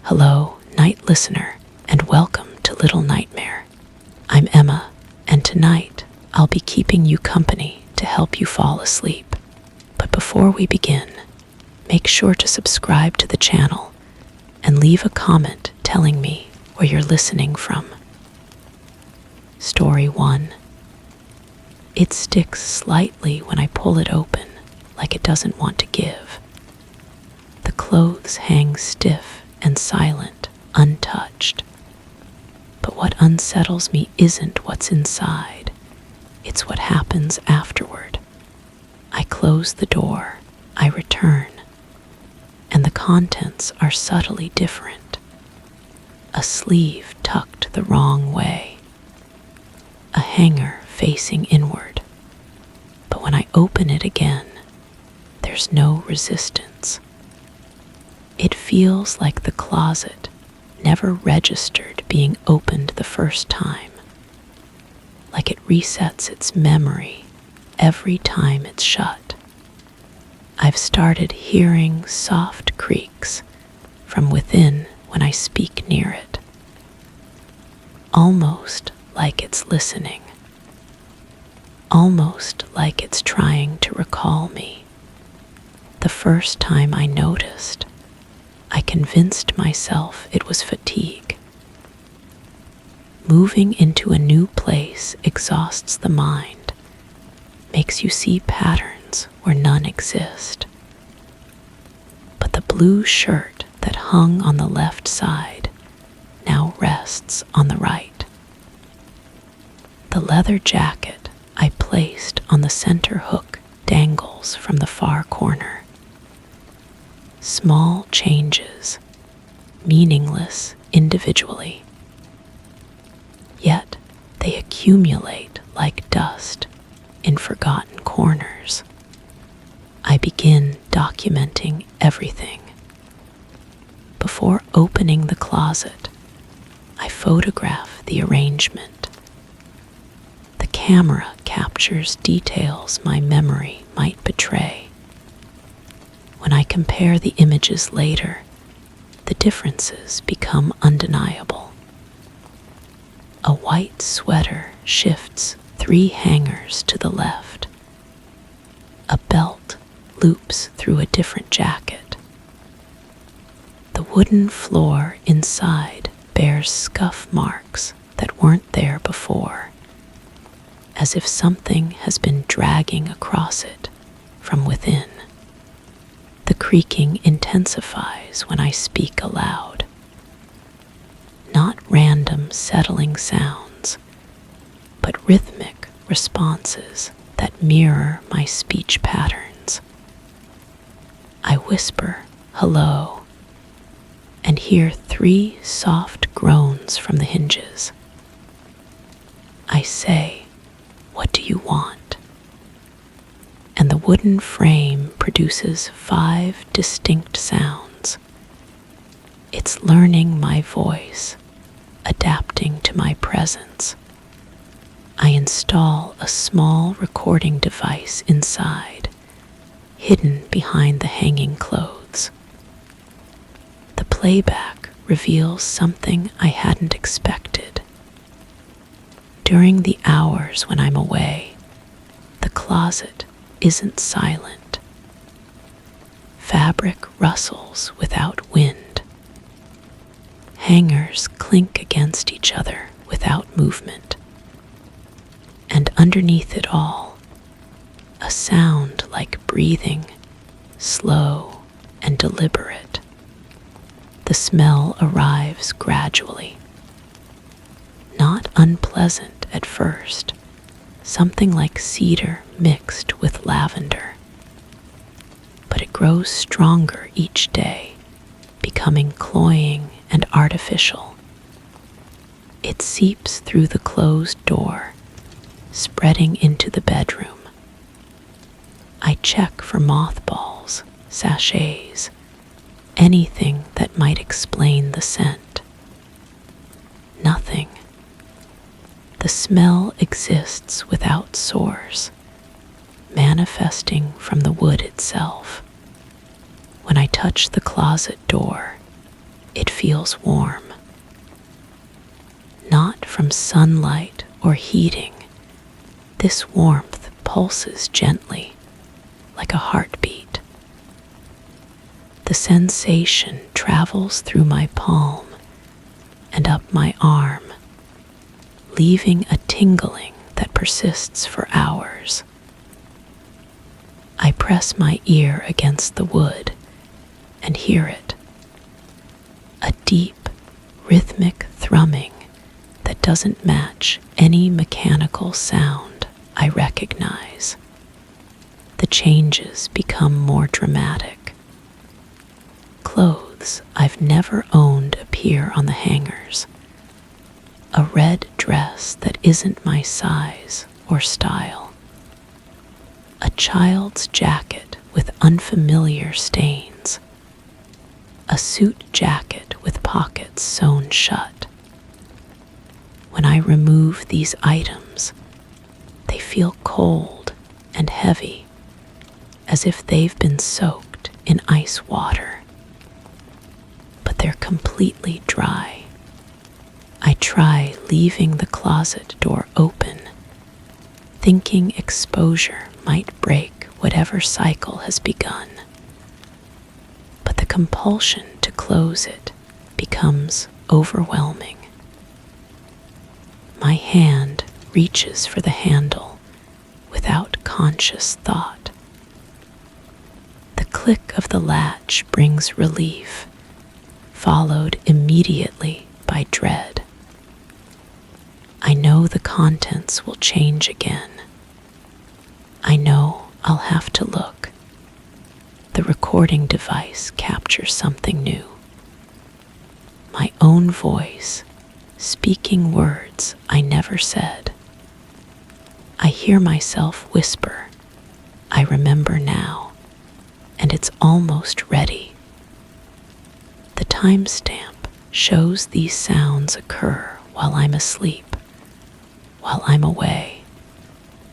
Hello, night listener, and welcome to Little Nightmare. I'm Emma, and tonight I'll be keeping you company to help you fall asleep. But before we begin, make sure to subscribe to the channel and leave a comment telling me where you're listening from. Story 1. It sticks slightly when I pull it open, like it doesn't want to give. The clothes hang stiff and silent, untouched. But what unsettles me isn't what's inside, it's what happens afterward. I close the door, I return, and the contents are subtly different. A sleeve tucked the wrong way, a hanger facing inward. But when I open it again, there's no resistance. It feels like the closet never registered being opened the first time, like it resets its memory every time it's shut. I've started hearing soft creaks from within when I speak near it, almost like it's listening, almost like it's trying to recall me. The first time I noticed, I convinced myself it was fatigue. Moving into a new place exhausts the mind, makes you see patterns where none exist. But the blue shirt that hung on the left side now rests on the right. The leather jacket I placed on the center hook dangles from the far corner. Small changes, meaningless individually, yet they accumulate like dust in forgotten corners. I begin documenting everything. Before opening the closet, I photograph the arrangement. The camera captures details my memory might betray. When I compare the images later, the differences become undeniable. A white sweater shifts 3 hangers to the left. A belt loops through a different jacket. The wooden floor inside bears scuff marks that weren't there before, as if something has been dragging across it from within. The creaking intensifies when I speak aloud. Not random settling sounds, but rhythmic responses that mirror my speech patterns. I whisper, "Hello," and hear 3 soft groans from the hinges. I say, "What do you want?" And the wooden frame produces 5 distinct sounds. It's learning my voice, adapting to my presence. I install a small recording device inside, hidden behind the hanging clothes. The playback reveals something I hadn't expected. During the hours when I'm away, the closet isn't silent. Fabric rustles without wind. Hangers clink against each other without movement. And underneath it all, a sound like breathing, slow and deliberate. The smell arrives gradually. Not unpleasant at first, something like cedar mixed with lavender. But it grows stronger each day, becoming cloying and artificial. It seeps through the closed door, spreading into the bedroom. I check for mothballs, sachets, anything that might explain the scent. Nothing. The smell exists without source, manifesting from the wood itself. When I touch the closet door, it feels warm. Not from sunlight or heating, this warmth pulses gently, like a heartbeat. The sensation travels through my palm and up my arm, leaving a tingling that persists for hours. I press my ear against the wood and hear it, a deep, rhythmic thrumming that doesn't match any mechanical sound I recognize. The changes become more dramatic. Clothes I've never owned appear on the hangers. A red dress that isn't my size or style. A child's jacket with unfamiliar stains. A suit jacket with pockets sewn shut. When I remove these items, they feel cold and heavy, as if they've been soaked in ice water. But they're completely dry. I try leaving the closet door open, thinking exposure might break whatever cycle has begun. But the compulsion to close it becomes overwhelming. My hand reaches for the handle without conscious thought. The click of the latch brings relief, followed immediately by dread. I know the contents will change again. I know I'll have to look. The recording device captures something new. My own voice, speaking words I never said. I hear myself whisper, "I remember now," and it's almost ready. The timestamp shows these sounds occur while I'm asleep, while I'm away,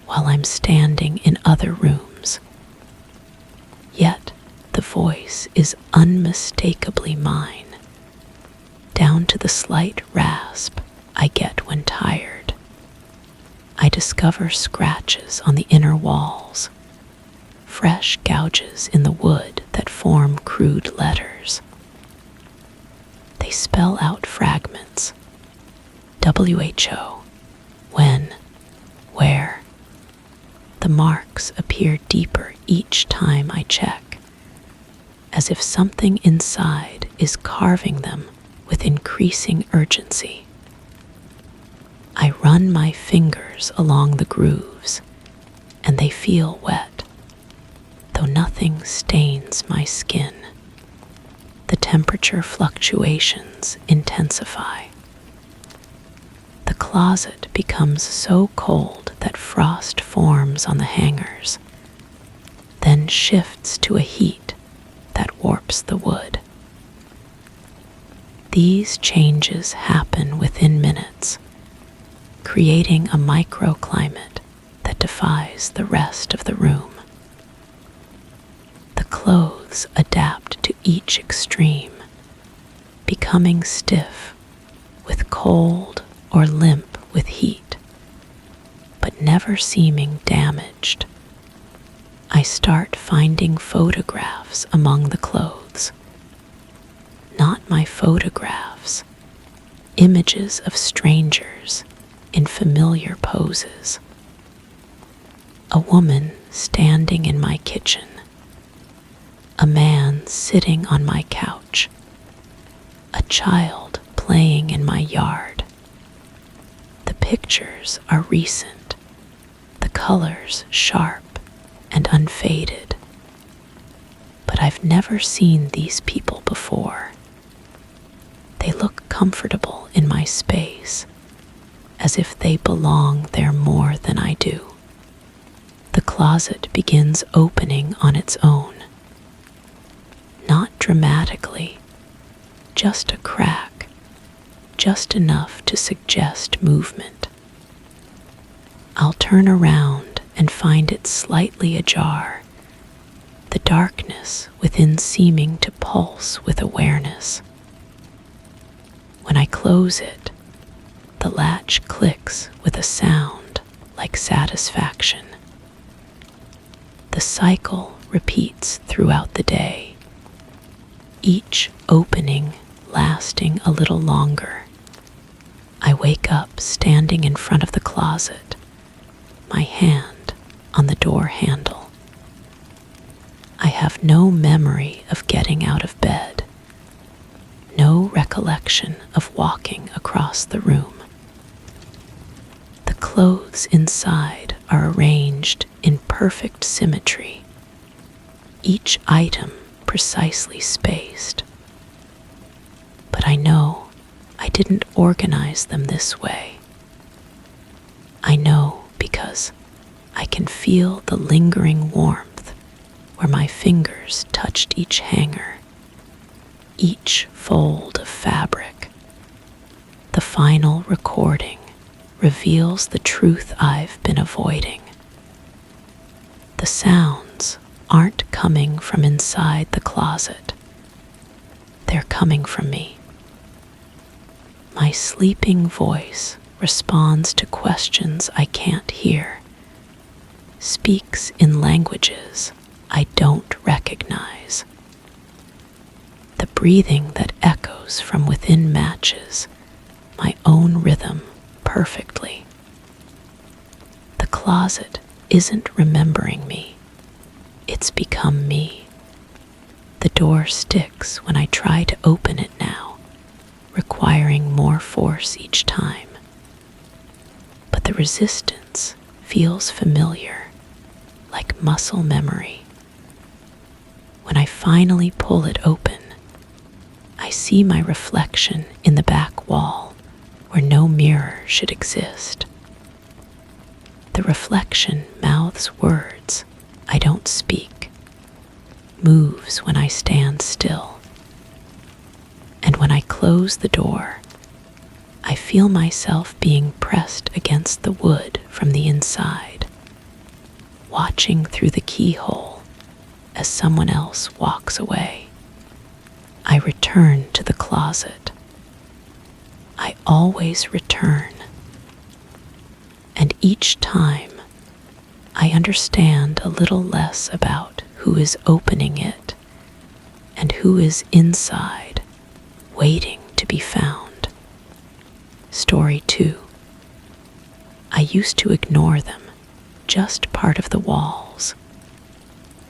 while I'm standing in other rooms. Yet the voice is unmistakably mine, down to the slight rasp I get when tired. I discover scratches on the inner walls, fresh gouges in the wood that form crude letters. They spell out fragments: WHO, when, where. The marks appear deeper each time I check, as if something inside is carving them with increasing urgency. I run my fingers along the grooves, and they feel wet, though nothing stains my skin. The temperature fluctuations intensify. The closet becomes so cold that frost forms on the hangers, then shifts to a heat that warps the wood. These changes happen within minutes, creating a microclimate that defies the rest of the room. The clothes adapt to each extreme, becoming stiff with cold or limp with heat, but never seeming damaged. I start finding photographs among the clothes. Not my photographs, images of strangers in familiar poses. A woman standing in my kitchen. A man sitting on my couch. A child playing in my yard. The pictures are recent, the colors sharp and unfaded. But I've never seen these people before. They look comfortable in my space, as if they belong there more than I do. The closet begins opening on its own. Not dramatically, just a crack, just enough to suggest movement. I'll turn around and find it slightly ajar, the darkness within seeming to pulse with awareness. When I close it, the latch clicks with a sound like satisfaction. The cycle repeats throughout the day, each opening lasting a little longer. I wake up standing in front of the closet, my hand on the door handle. I have no memory of getting out of bed, no recollection of walking across the room. The clothes inside are arranged in perfect symmetry, each item precisely spaced. But I know I didn't organize them this way. I know because I can feel the lingering warmth where my fingers touched each hanger, each fold of fabric. The final recording reveals the truth I've been avoiding. The sounds aren't coming from inside the closet. They're coming from me. My sleeping voice responds to questions I can't hear, speaks in languages I don't recognize. The breathing that echoes from within matches my own rhythm perfectly. The closet isn't remembering me. It's become me. The door sticks when I try to open it now, requiring more force each time. But the resistance feels familiar, like muscle memory. When I finally pull it open, I see my reflection in the back wall where no mirror should exist. The reflection mouths words I don't speak, moves when I stand still. And when I close the door, I feel myself being pressed against the wood from the inside, watching through the keyhole as someone else walks away. I return to the closet. I always return. And each time, I understand a little less about who is opening it and who is inside, waiting to be found. Story 2. I used to ignore them, just part of the walls,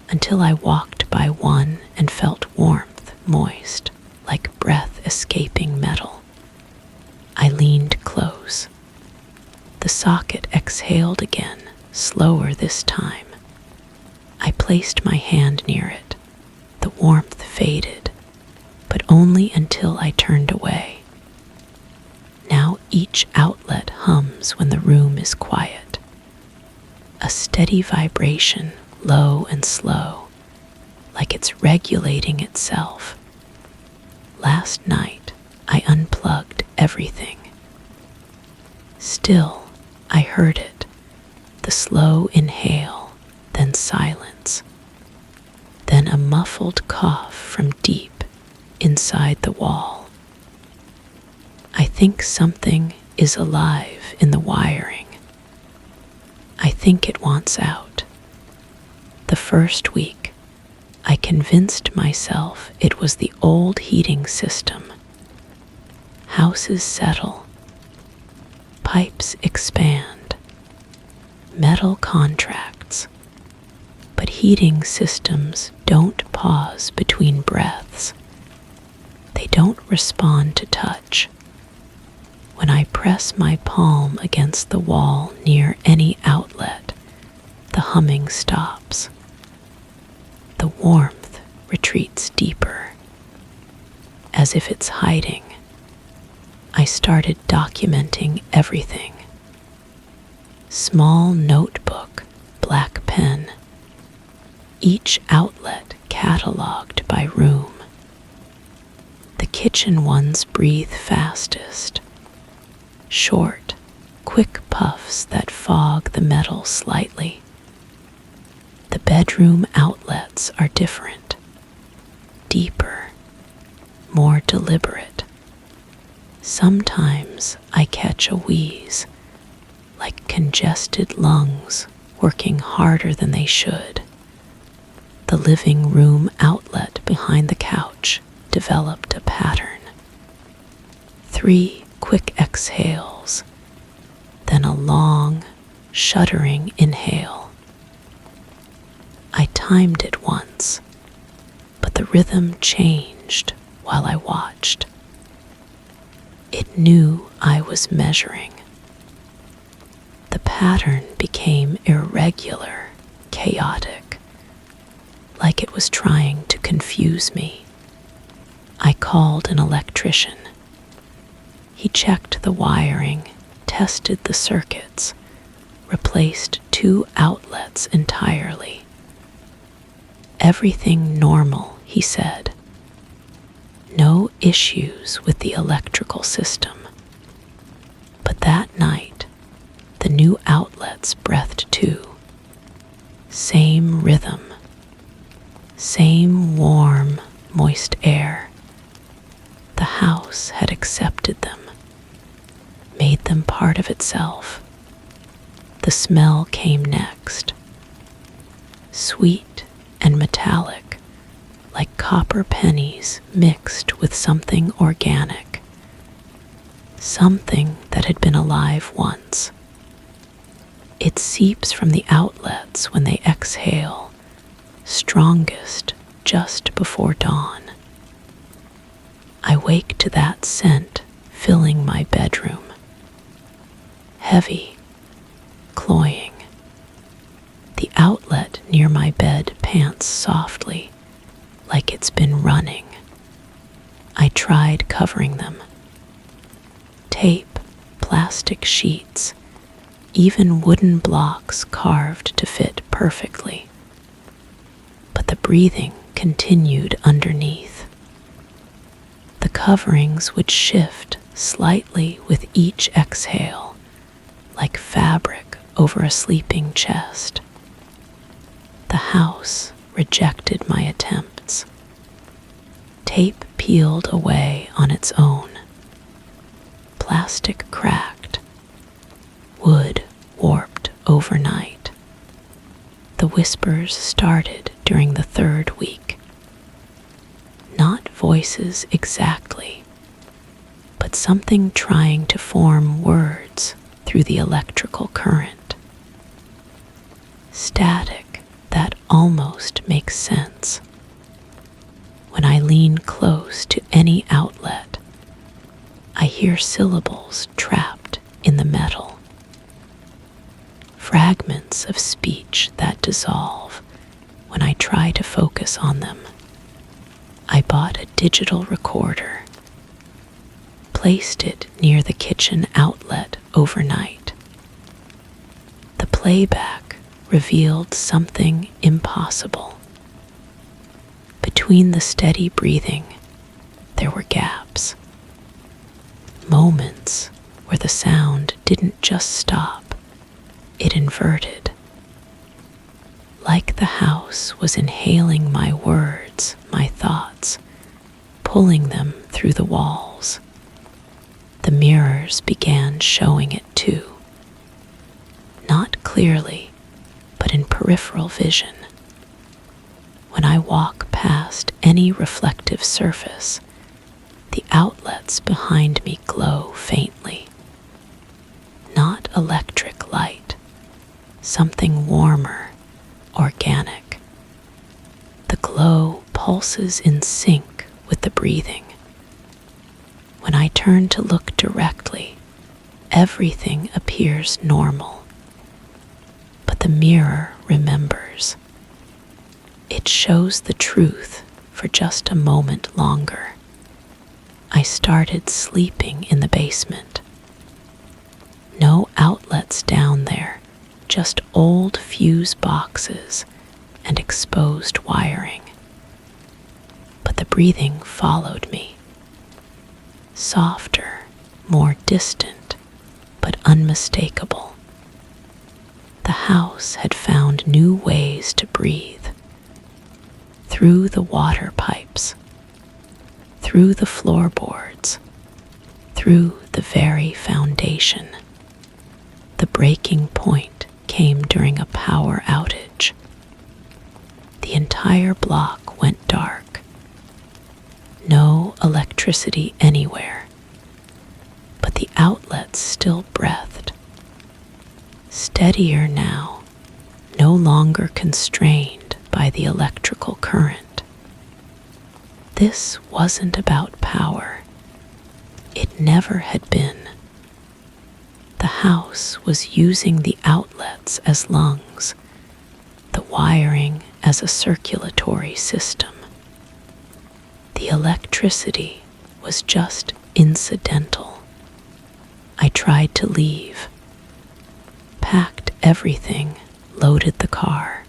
until I walked by one and felt warmth, moist, like breath escaping metal. I leaned close. The socket exhaled again, slower this time. I placed my hand near it. The warmth faded, but only until I turned away. Now each outlet hums when the room is quiet. A steady vibration, low and slow, like it's regulating itself. Last night, I unplugged everything. Still, I heard it, the slow inhale, then silence, then a muffled cough from deep inside the wall. I think something is alive in the wiring. I think it wants out. The first week, I convinced myself it was the old heating system. Houses settle, pipes expand, metal contracts, but heating systems don't pause between breaths. They don't respond to touch. When I press my palm against the wall near any outlet, the humming stops. The warmth retreats deeper, as if it's hiding. I started documenting everything. Small notebook, black pen, each outlet cataloged by room. The kitchen ones breathe fastest, short, quick puffs that fog the metal slightly. The bedroom outlets are different, deeper, more deliberate. Sometimes I catch a wheeze, like congested lungs working harder than they should. The living room outlet behind the couch developed a pattern. 3 quick exhales, then a long, shuddering inhale. I timed it once, but the rhythm changed while I watched. It knew I was measuring. The pattern became irregular, chaotic, like it was trying to confuse me. I called an electrician. He checked the wiring, tested the circuits, replaced 2 outlets entirely. Everything normal, he said. No issues with the electrical system. But that night, the new outlets breathed too. Same rhythm, same warm, moist air. The house had accepted them, made them part of itself. The smell came next. Sweet and metallic, like copper pennies mixed with something organic. Something that had been alive once. It seeps from the outlets when they exhale, strongest just before dawn. I wake to that scent filling my bedroom. Heavy, cloying. The outlet near my bed pants softly, like it's been running. I tried covering them. Tape, plastic sheets, even wooden blocks carved to fit perfectly. But the breathing continued underneath. The coverings would shift slightly with each exhale, like fabric over a sleeping chest. The house rejected my attempts. Tape peeled away on its own. Plastic cracked. Wood warped overnight. The whispers started during the 3rd week. Not voices exactly, but something trying to form words through the electrical current. Static that almost makes sense. When I lean close to any outlet, I hear syllables trapped in the metal. Fragments of speech that dissolve when I try to focus on them. I bought a digital recorder, placed it near the kitchen outlet overnight. The playback revealed something impossible. Between the steady breathing, there were gaps. Moments where the sound didn't just stop, it inverted. Like the house was inhaling my words, my thoughts, pulling them through the walls. The mirrors began showing it too. Not clearly, but in peripheral vision. When I walk past any reflective surface, the outlets behind me glow faintly. Not electric light, something warmer, organic. The glow pulses in sync with the breathing. When I turn to look directly, everything appears normal. But the mirror remembers. It shows the truth for just a moment longer. I started sleeping in the basement. No outlets down there, just old fuse boxes and exposed wiring. But the breathing followed me. Softer, more distant, but unmistakable. The house had found new ways to breathe. Through the water pipes, through the floorboards, through the very foundation. The breaking point came during a power outage. The entire block went dark. No electricity anywhere, but the outlets still breathed. Steadier now, no longer constrained by the electrical current. This wasn't about power. It never had been. The house was using the outlets as lungs, the wiring as a circulatory system. The electricity was just incidental. I tried to leave, packed everything, loaded the car.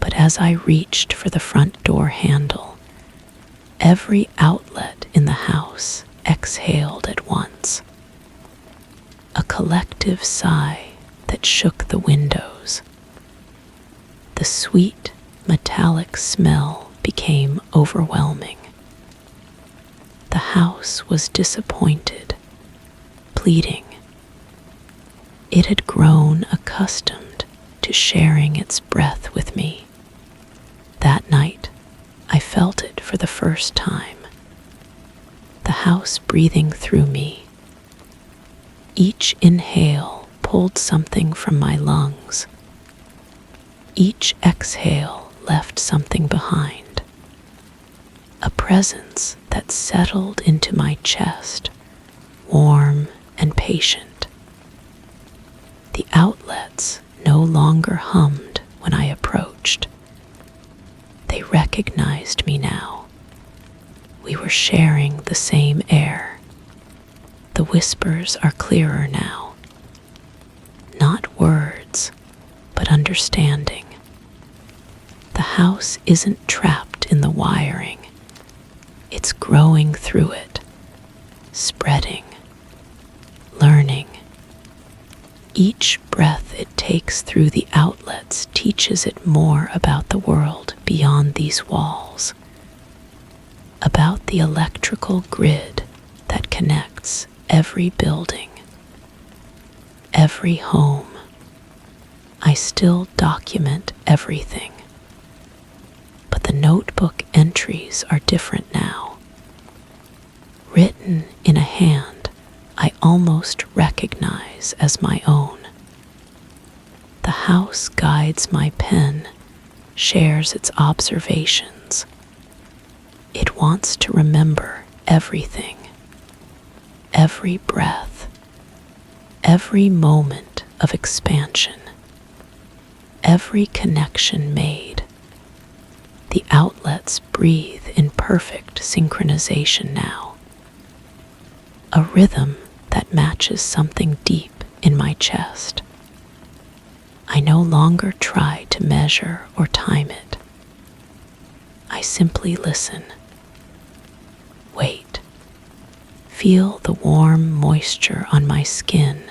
But as I reached for the front door handle, every outlet in the house exhaled at once. A collective sigh that shook the windows. The sweet, metallic smell became overwhelming. The house was disappointed, pleading. It had grown accustomed to sharing its breath with me. That night, I felt it for the first time. The house breathing through me. Each inhale pulled something from my lungs. Each exhale left something behind. A presence that settled into my chest, warm and patient. The outlets no longer hummed when I approached. They recognized me now. We were sharing the same air. The whispers are clearer now. Not words, but understanding. The house isn't trapped in the wiring. It's growing through it, spreading, learning. Each breath it takes through the outlets teaches it more about the world beyond these walls, about the electrical grid that connects every building, every home. I still document everything, but the notebook entries are different now. Written in a hand I almost recognize as my own. The house guides my pen, shares its observations. It wants to remember everything, every breath, every moment of expansion, every connection made. The outlets breathe in perfect synchronization now. A rhythm that matches something deep in my chest. I no longer try to measure or time it. I simply listen. Wait. Feel the warm moisture on my skin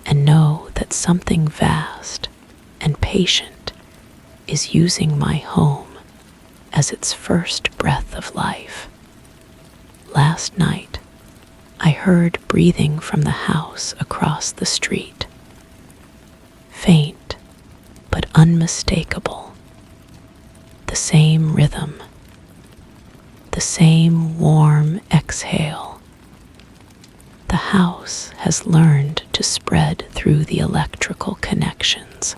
and know that something vast and patient is using my home as its first breath of life. Last night, I heard breathing from the house across the street. Faint, but unmistakable. The same rhythm. The same warm exhale. The house has learned to spread through the electrical connections.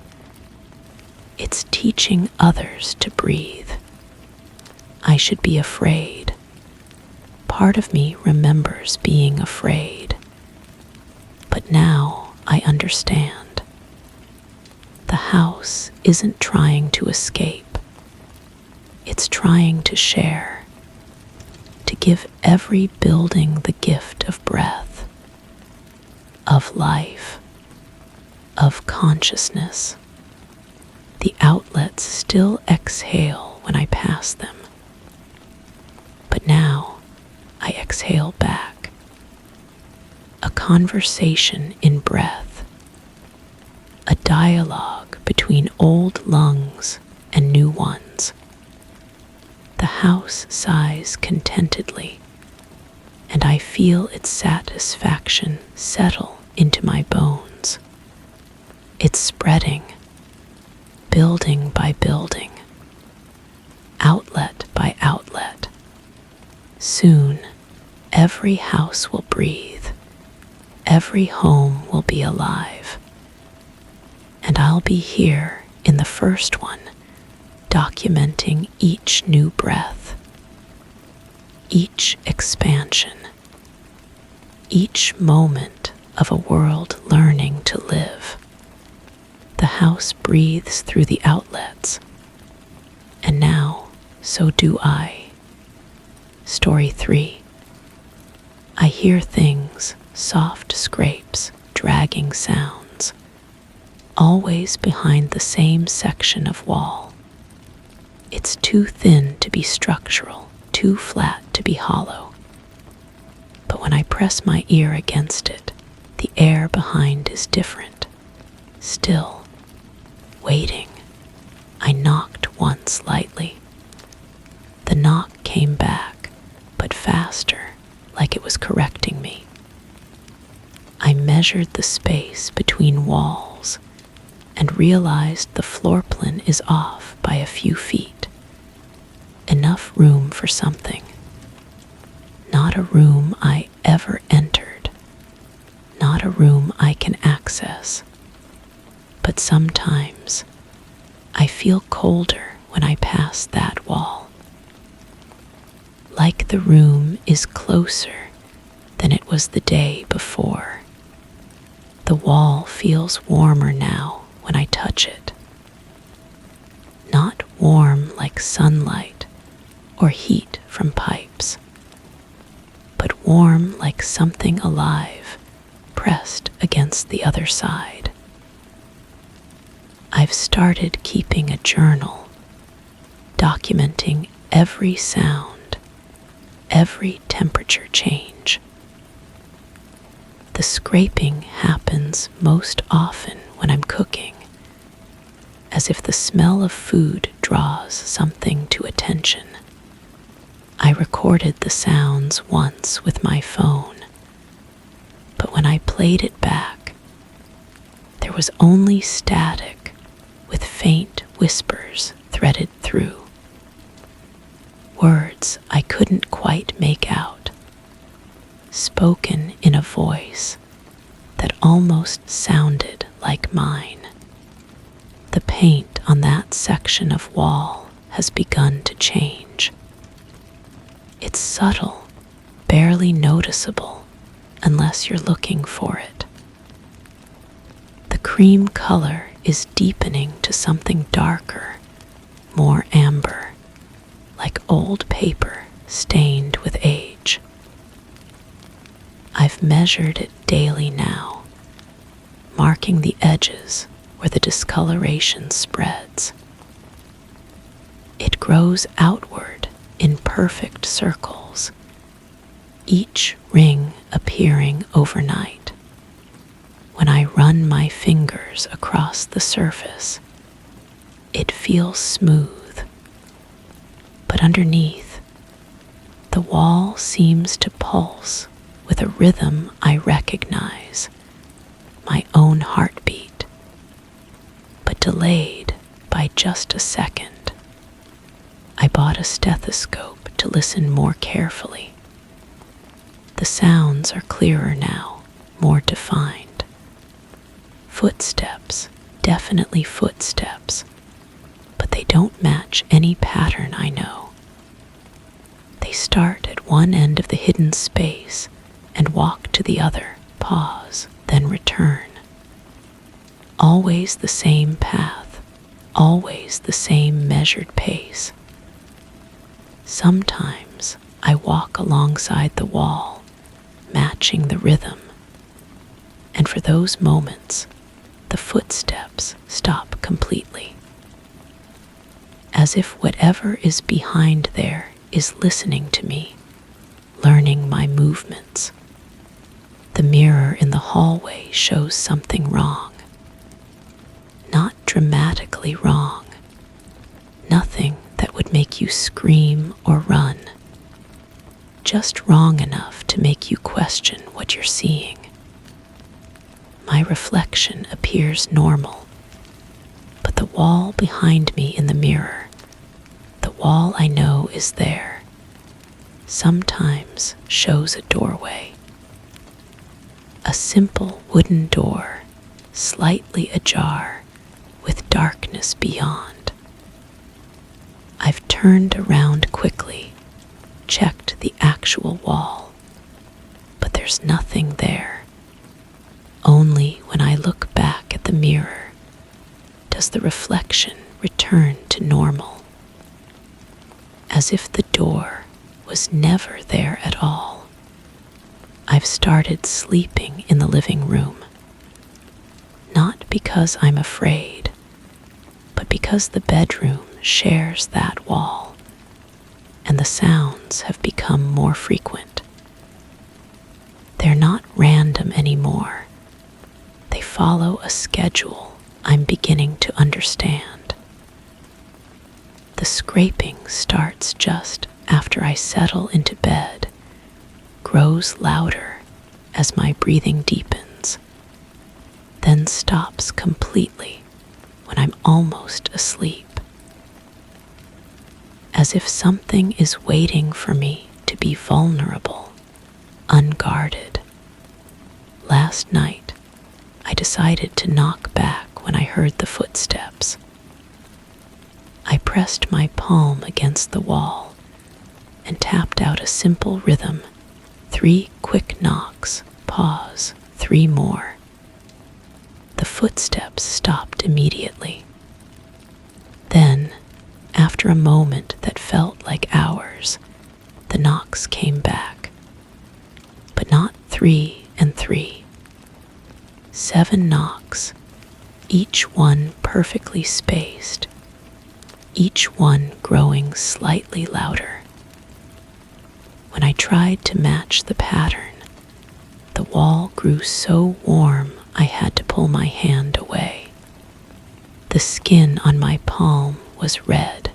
It's teaching others to breathe. I should be afraid. Part of me remembers being afraid. But now I understand. The house isn't trying to escape. It's trying to share, to give every building the gift of breath, of life, of consciousness. The outlets still exhale when I pass them. But now I exhale back. A conversation in breath. A dialogue between old lungs and new ones. The house sighs contentedly, and feel its satisfaction settle into my bones. It's spreading, building by building, outlet by outlet. Soon, every house will breathe, every home will be alive, and I'll be here in the first one, documenting each new breath, each expansion, each moment of a world learning to live. The house breathes through the outlets, and now so do I. Story 3. I hear things, soft scrapes, dragging sounds, always behind the same section of wall. It's too thin to be structural, too flat to be hollow. But when I press my ear against it, the air behind is different, still, waiting. I knocked once lightly. The knock came back, but faster, like it was correcting me. I measured the space between walls and realized the floor plan is off by a few feet. Enough room for something. Not a room I ever entered. Not a room I can access. But sometimes I feel colder when I pass that wall. Like the room is closer than it was the day before. The wall feels warmer now when I touch it. Not warm like sunlight or heat from pipes, but warm like something alive pressed against the other side. I've started keeping a journal, documenting every sound, every temperature change. The scraping happens most often when I'm cooking, as if the smell of food draws something to attention. I recorded the sounds once with my phone, but when I played it back, there was only static with faint whispers threaded through. Words I couldn't quite make out, spoken in a voice that almost sounded like mine. The paint on that section of wall has begun to change. It's subtle, barely noticeable unless you're looking for it. The cream color is deepening to something darker, more amber, like old paper stained with age. I've measured it daily now, marking the edges where the discoloration spreads. It grows outward in perfect circles, each ring appearing overnight. When I run my fingers across the surface, it feels smooth, but underneath, the wall seems to pulse with a rhythm I recognize, my own heartbeat, but delayed by just a second. I bought a stethoscope to listen more carefully. The sounds are clearer now, more defined. Footsteps, definitely footsteps, but they don't match any pattern I know. They start at one end of the hidden space and walk to the other, pause, then return. Always the same path, always the same measured pace. Sometimes I walk alongside the wall, matching the rhythm, and for those moments, the footsteps stop completely, as if whatever is behind there is listening to me, learning my movements. The mirror in the hallway shows something wrong. Not dramatically wrong. Nothing that would make you scream or run. just wrong enough to make you question what you're seeing. My reflection appears normal, but the wall behind me in the mirror, the wall I know is there, sometimes shows a doorway. A simple wooden door, slightly ajar, with darkness beyond. I've turned around quickly, checked the actual wall, but there's nothing there. Only when I look back at the mirror does the reflection return to normal, as if the door was never there at all. I've started sleeping in the living room, not because I'm afraid, but because the bedroom shares that wall, and the sounds have become more frequent. They're not random anymore. They follow a schedule I'm beginning to understand. The scraping starts just after I settle into bed, grows louder as my breathing deepens, then stops completely when I'm almost asleep. As if something is waiting for me to be vulnerable, unguarded. Last night, I decided to knock back when I heard the footsteps. I pressed my palm against the wall and tapped out a simple rhythm, 3 quick knocks, pause, 3 more. The footsteps stopped immediately. Then, after a moment that felt like hours, the knocks came back. But not 3 and 3. 7 knocks, each one perfectly spaced, each one growing slightly louder. When I tried to match the pattern, the wall grew so warm I had to pull my hand away. The skin on my palm was red,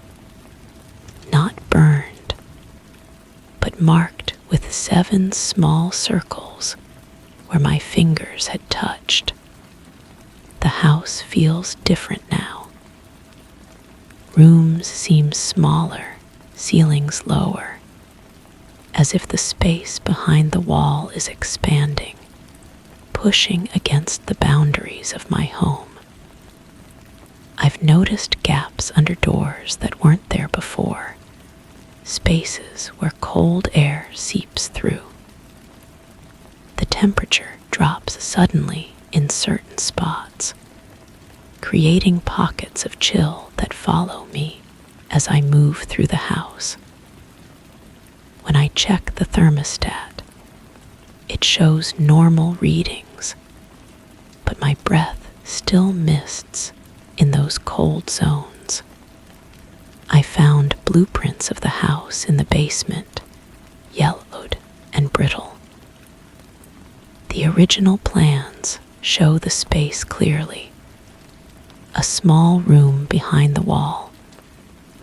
not burned, but marked with 7 small circles where my fingers had touched. The house feels different now. Rooms seem smaller, ceilings lower, as if the space behind the wall is expanding, pushing against the boundaries of my home. I've noticed gaps under doors that weren't there before, spaces where cold air seeps through. The temperature drops suddenly in certain spots, creating pockets of chill that follow me as I move through the house. When I check the thermostat, it shows normal readings, but my breath still mists in those cold zones. I found blueprints of the house in the basement, yellowed and brittle. The original plans show the space clearly. A small room behind the wall,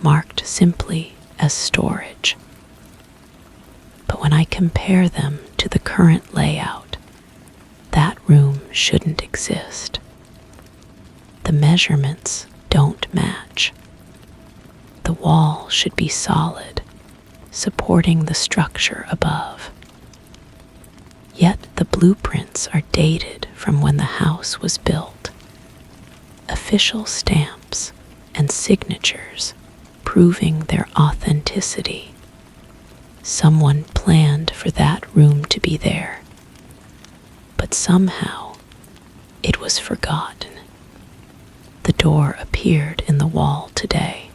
marked simply as storage. But when I compare them to the current layout, that room shouldn't exist. The measurements don't match. The wall should be solid, supporting the structure above. Yet the blueprints are dated from when the house was built. Official stamps and signatures proving their authenticity. Someone planned for that room to be there, but somehow it was forgotten. The door appeared in the wall today.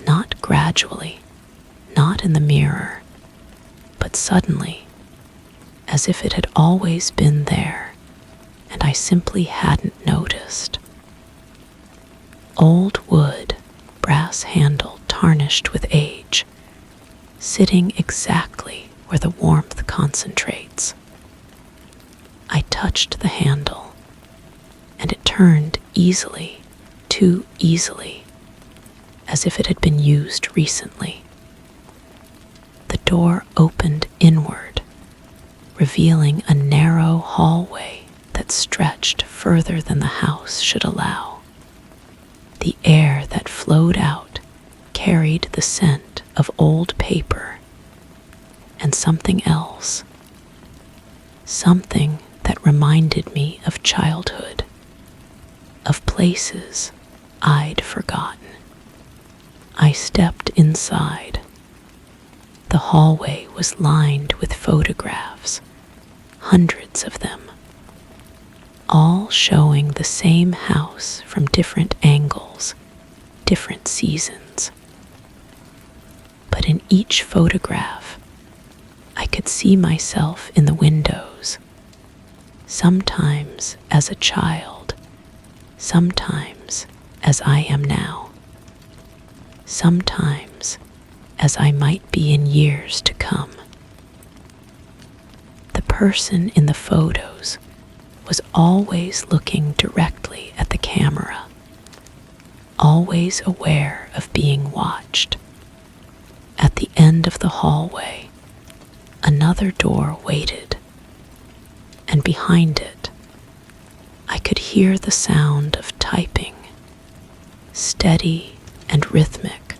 Not gradually, not in the mirror, but suddenly, as if it had always been there, and I simply hadn't noticed. Old wood, brass handle tarnished with age, sitting exactly where the warmth concentrates. I touched the handle, and it turned easily, too easily, as if it had been used recently. The door opened inward, revealing a narrow hallway that stretched further than the house should allow. The air that flowed out carried the scent of old paper and something else, something that reminded me of childhood, of places I'd forgotten. I stepped inside. The hallway was lined with photographs, hundreds of them, all showing the same house from different angles, different seasons. But in each photograph, I could see myself in the windows, sometimes as a child, sometimes as I am now, sometimes as I might be in years to come. The person in the photos was always looking directly at the camera, always aware of being watched. At the end of the hallway, another door waited, and behind it, I could hear the sound of typing, steady and rhythmic,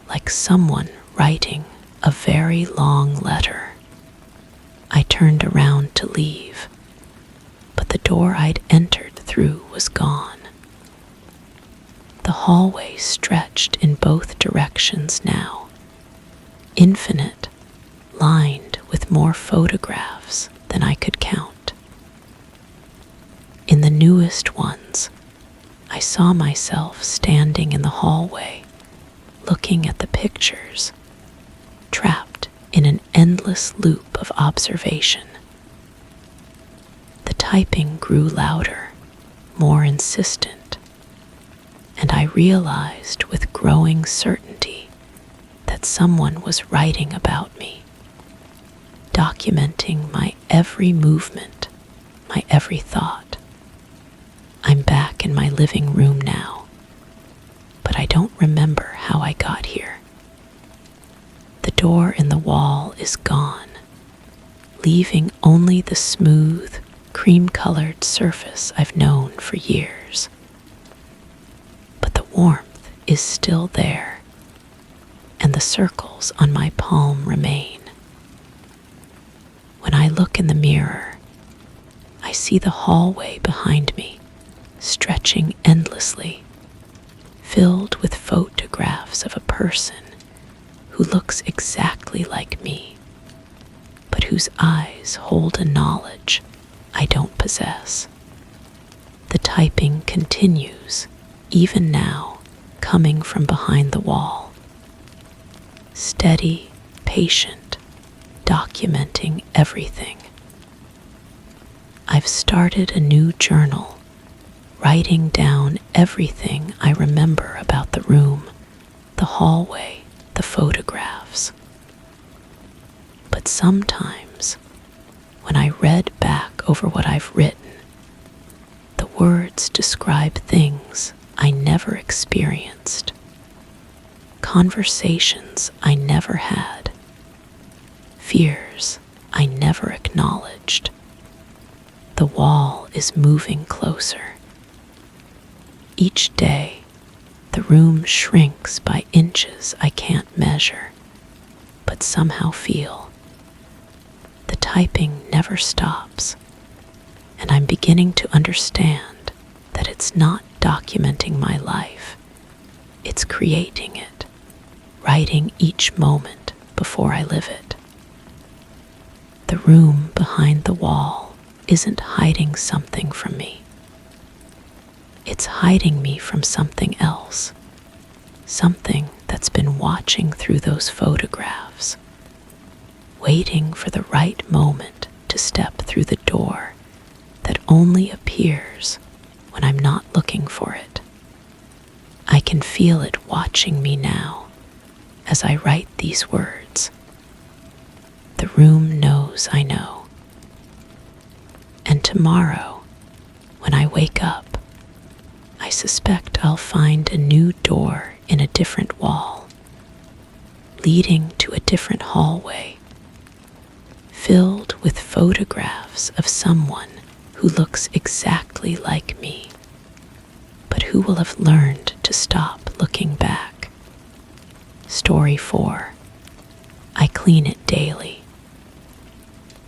like someone writing a very long letter. I turned around to leave, but the door I'd entered through was gone. The hallway stretched in both directions now, infinite, lined with more photographs than I could count. In the newest ones, I saw myself standing in the hallway, looking at the pictures, trapped in an endless loop of observation. The typing grew louder, more insistent, and I realized with growing certainty that someone was writing about me, documenting my every movement, my every thought. I'm back in my living room now, but I don't remember how I got here. The door in the wall is gone, leaving only the smooth, cream-colored surface I've known for years. But the warmth is still there, and the circles on my palm remain. When I look in the mirror, I see the hallway behind me, stretching endlessly, filled with photographs of a person who looks exactly like me, but whose eyes hold a knowledge I don't possess. The typing continues, even now, coming from behind the wall. Steady, patient, documenting everything. I've started a new journal, writing down everything I remember about the room, the hallway, the photographs. But sometimes, when I read back over what I've written, the words describe things I never experienced, conversations I never had, fears I never acknowledged. The wall is moving closer. Each day, the room shrinks by inches I can't measure, but somehow feel. The typing never stops, and I'm beginning to understand that it's not documenting my life, it's creating it, writing each moment before I live it. The room behind the wall isn't hiding something from me. It's hiding me from something else, something that's been watching through those photographs, waiting for the right moment to step through the door that only appears when I'm not looking for it. I can feel it watching me now as I write these words. The room knows I know. And tomorrow, when I wake up, I suspect I'll find a new door in a different wall, leading to a different hallway, filled with photographs of someone who looks exactly like me, but who will have learned to stop looking back. Story 4. I clean it daily.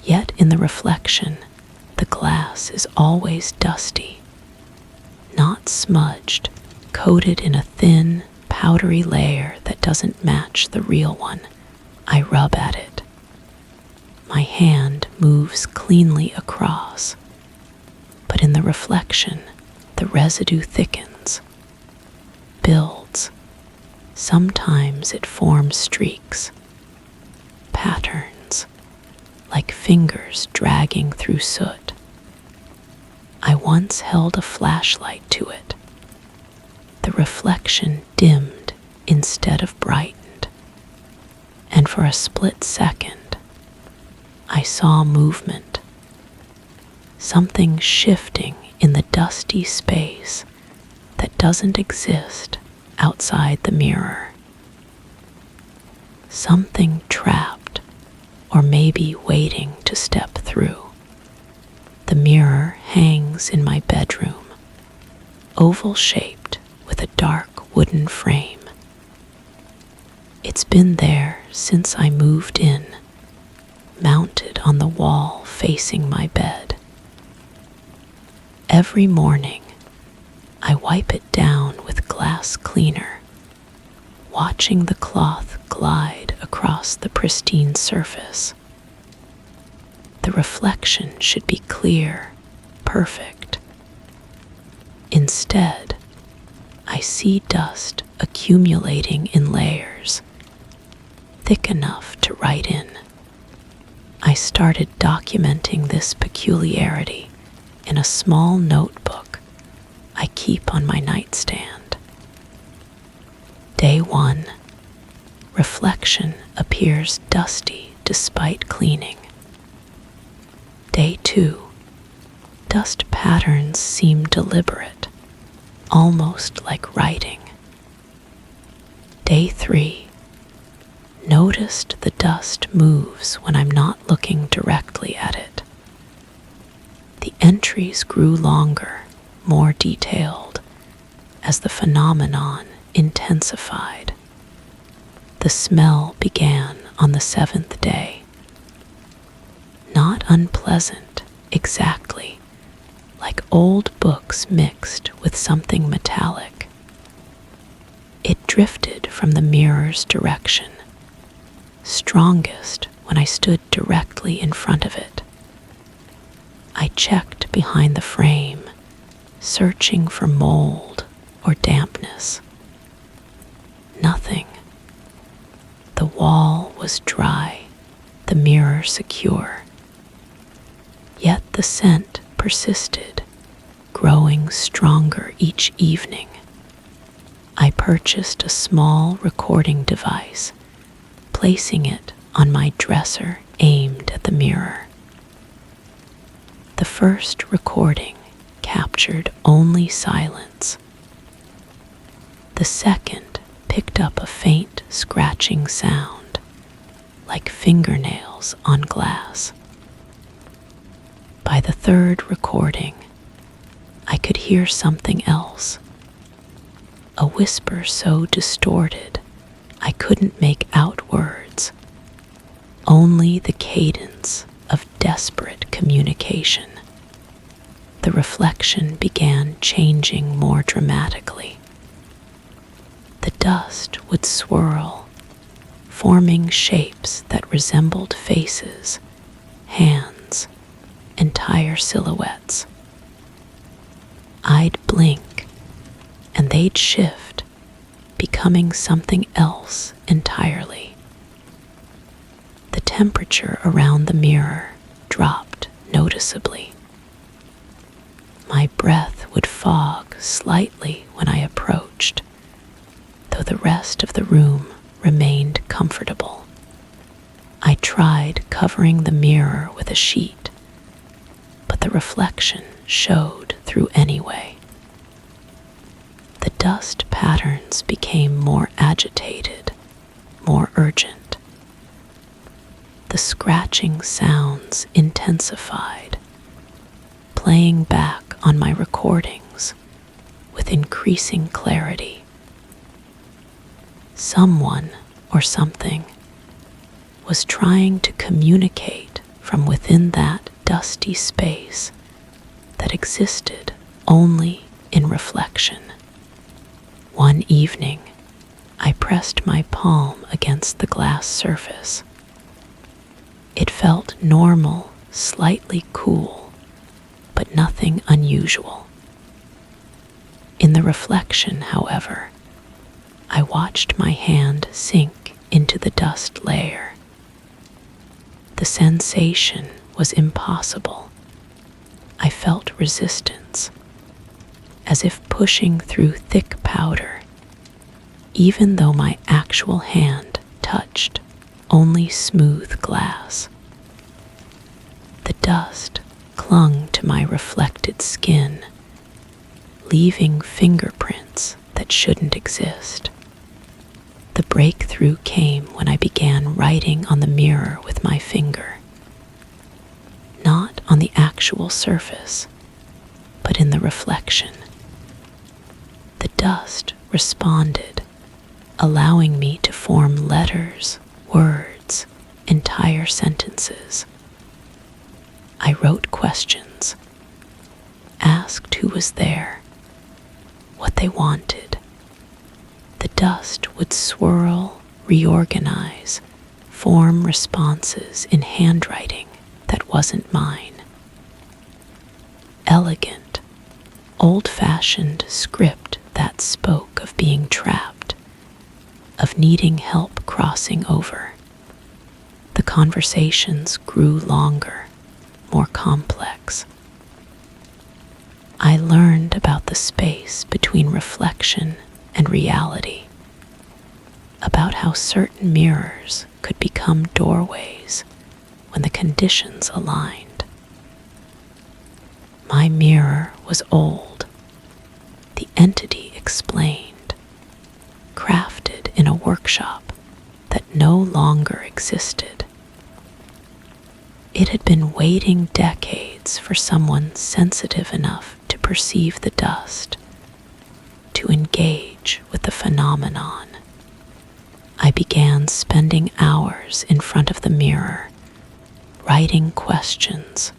Yet in the reflection, the glass is always dusty, not smudged, coated in a thin, powdery layer that doesn't match the real one. I rub at it. My hand moves cleanly across, but in the reflection, the residue thickens, builds. Sometimes it forms streaks, patterns, like fingers dragging through soot. I once held a flashlight to it. The reflection dimmed instead of brightened, and for a split second, I saw movement, something shifting in the dusty space that doesn't exist outside the mirror. Something trapped, or maybe waiting to step through. The mirror hangs in my bedroom, oval-shaped with a dark wooden frame. It's been there since I moved in, mounted on the wall facing my bed. Every morning, I wipe it down with glass cleaner, watching the cloth glide across the pristine surface. The reflection should be clear, perfect. Instead, I see dust accumulating in layers, thick enough to write in. I started documenting this peculiarity in a small notebook I keep on my nightstand. Day 1. Reflection appears dusty despite cleaning. Day 2. Dust patterns seem deliberate, almost like writing. Day 3. Noticed the dust moves when I'm not looking directly at it. The entries grew longer, more detailed, as the phenomenon intensified. The smell began on the 7th day. Not unpleasant, exactly, like old books mixed with something metallic. It drifted from the mirror's direction, strongest when I stood directly in front of it. I checked behind the frame, searching for mold or dampness. Nothing. The wall was dry, the mirror secure. Yet the scent persisted, growing stronger each evening. I purchased a small recording device, placing it on my dresser aimed at the mirror. The first recording captured only silence. The second picked up a faint scratching sound, like fingernails on glass. By the third recording, I could hear something else, a whisper so distorted I couldn't make out words, only the cadence of desperate communication. The reflection began changing more dramatically. The dust would swirl, forming shapes that resembled faces, hands, entire silhouettes. I'd blink, and they'd shift, becoming something else entirely. The temperature around the mirror dropped noticeably. My breath would fog slightly when I approached, though the rest of the room remained comfortable. I tried covering the mirror with a sheet, but the reflection showed through anyway. The dust patterns became more agitated, more urgent. The scratching sounds intensified, playing back on my recordings with increasing clarity. Someone or something was trying to communicate from within that dusty space that existed only in reflection. One evening, I pressed my palm against the glass surface. It felt normal, slightly cool, but nothing unusual. In the reflection, however, I watched my hand sink into the dust layer. The sensation was impossible. I felt resistance, as if pushing through thick powder, even though my actual hand touched only smooth glass. The dust clung to my reflected skin, leaving fingerprints that shouldn't exist. The breakthrough came when I began writing on the mirror with my finger, not on the actual surface, but in the reflection. The dust responded, allowing me to form letters, words, entire sentences. I wrote questions, asked who was there, what they wanted. The dust would swirl, reorganize, form responses in handwriting that wasn't mine. Elegant, old-fashioned script that spoke of being trapped, of needing help crossing over. The conversations grew longer, more complex. I learned about the space between reflection and reality, about how certain mirrors could become doorways when the conditions aligned. My mirror was old, the entity explained, crafted in a workshop that no longer existed. It had been waiting decades for someone sensitive enough to perceive the dust, to engage with the phenomenon. I began spending hours in front of the mirror, writing questions,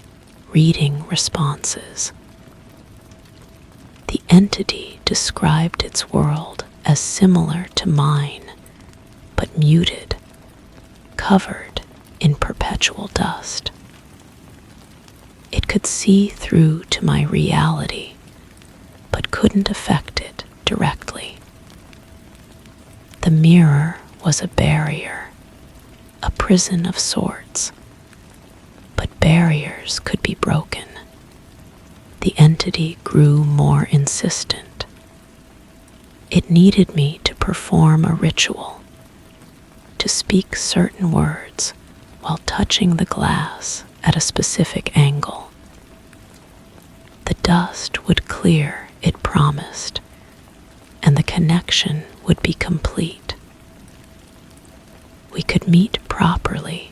reading responses. The entity described its world as similar to mine, but muted, covered in perpetual dust. It could see through to my reality, but couldn't affect it directly. The mirror was a barrier, a prison of sorts, but barriers could be broken. The entity grew more insistent. It needed me to perform a ritual, to speak certain words while touching the glass at a specific angle. The dust would clear, it promised, and the connection would be complete. We could meet properly,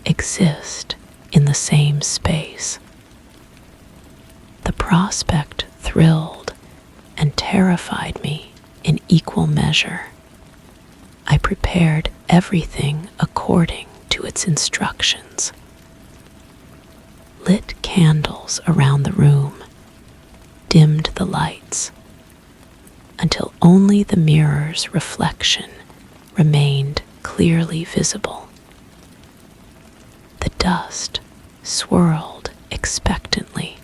exist in the same space. The prospect thrilled and terrified me in equal measure. I prepared everything according to its instructions. Lit candles around the room, dimmed the lights, until only the mirror's reflection remained clearly visible. The dust swirled expectantly,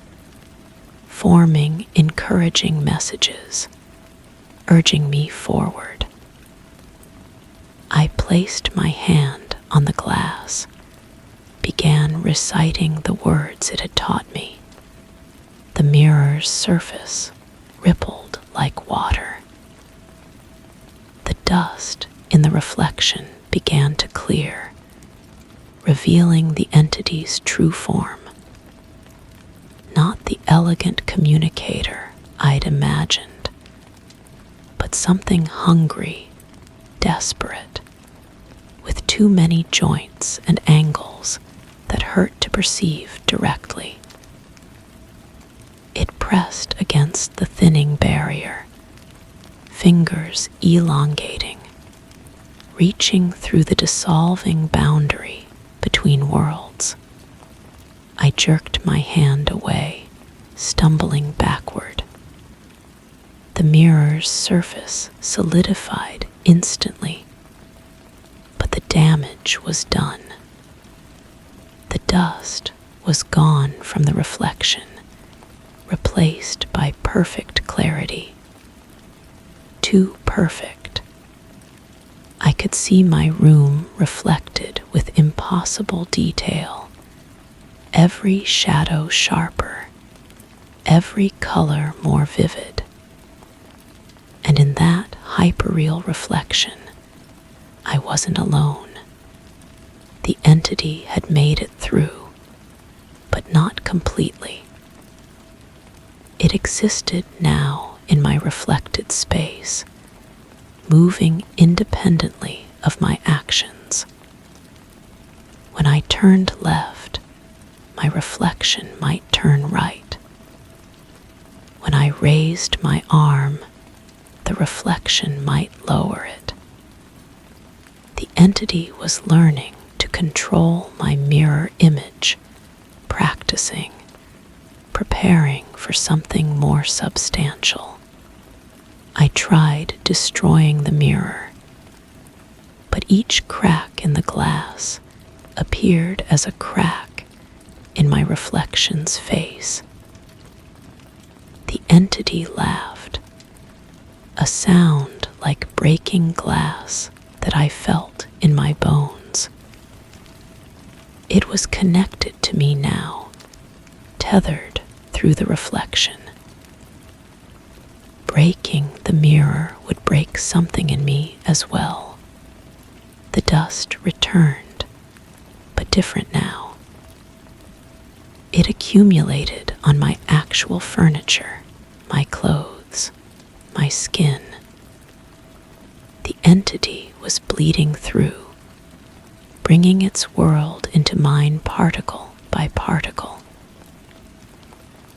forming encouraging messages, urging me forward. I placed my hand on the glass, began reciting the words it had taught me. The mirror's surface rippled like water. The dust in the reflection began to clear, revealing the entity's true form. Not the elegant communicator I'd imagined, but something hungry, desperate, too many joints and angles that hurt to perceive directly. It pressed against the thinning barrier, fingers elongating, reaching through the dissolving boundary between worlds. I jerked my hand away, stumbling backward. The mirror's surface solidified instantly, but the damage was done. The dust was gone from the reflection, replaced by perfect clarity. Too perfect. I could see my room reflected with impossible detail, every shadow sharper, every color more vivid. And in that hyperreal reflection, I wasn't alone. The entity had made it through, but not completely. It existed now in my reflected space, moving independently of my actions. When I turned left, my reflection might turn right. When I raised my arm, the reflection might lower it. The entity was learning to control my mirror image, practicing, preparing for something more substantial. I tried destroying the mirror, but each crack in the glass appeared as a crack in my reflection's face. The entity laughed, a sound like breaking glass that I felt in my bones. It was connected to me now, tethered through the reflection. Breaking the mirror would break something in me as well. The dust returned, but different now. It accumulated on my actual furniture, my clothes, my skin. The entity was bleeding through, bringing its world into mine particle by particle.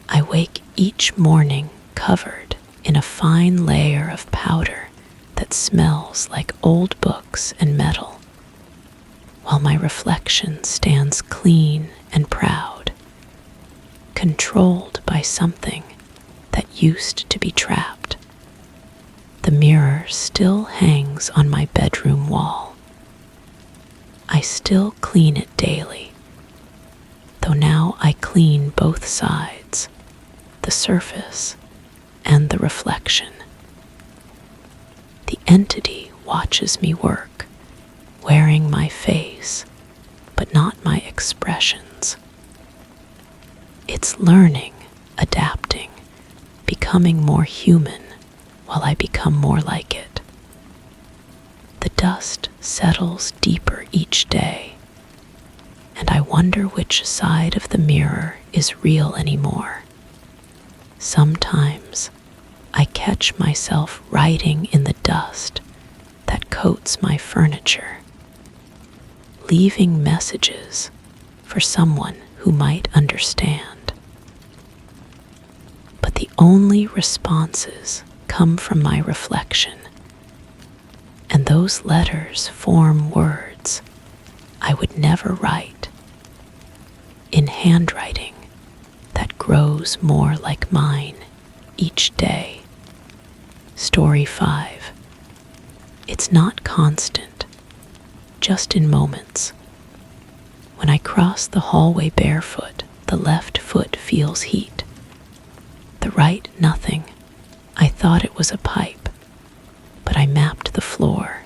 I wake each morning covered in a fine layer of powder that smells like old books and metal, while my reflection stands clean and proud, controlled by something that used to be trapped. The mirror still hangs on my bedroom wall. I still clean it daily, though now I clean both sides, the surface and the reflection. The entity watches me work, wearing my face, but not my expressions. It's learning, adapting, becoming more human while I become more like it. The dust settles deeper each day, and I wonder which side of the mirror is real anymore. Sometimes I catch myself writing in the dust that coats my furniture, leaving messages for someone who might understand. But the only responses come from my reflection, and those letters form words I would never write, in handwriting that grows more like mine each day. Story 5. It's not constant, just in moments. When I cross the hallway barefoot, the left foot feels heat. The right, nothing. I thought it was a pipe, but I mapped the floor.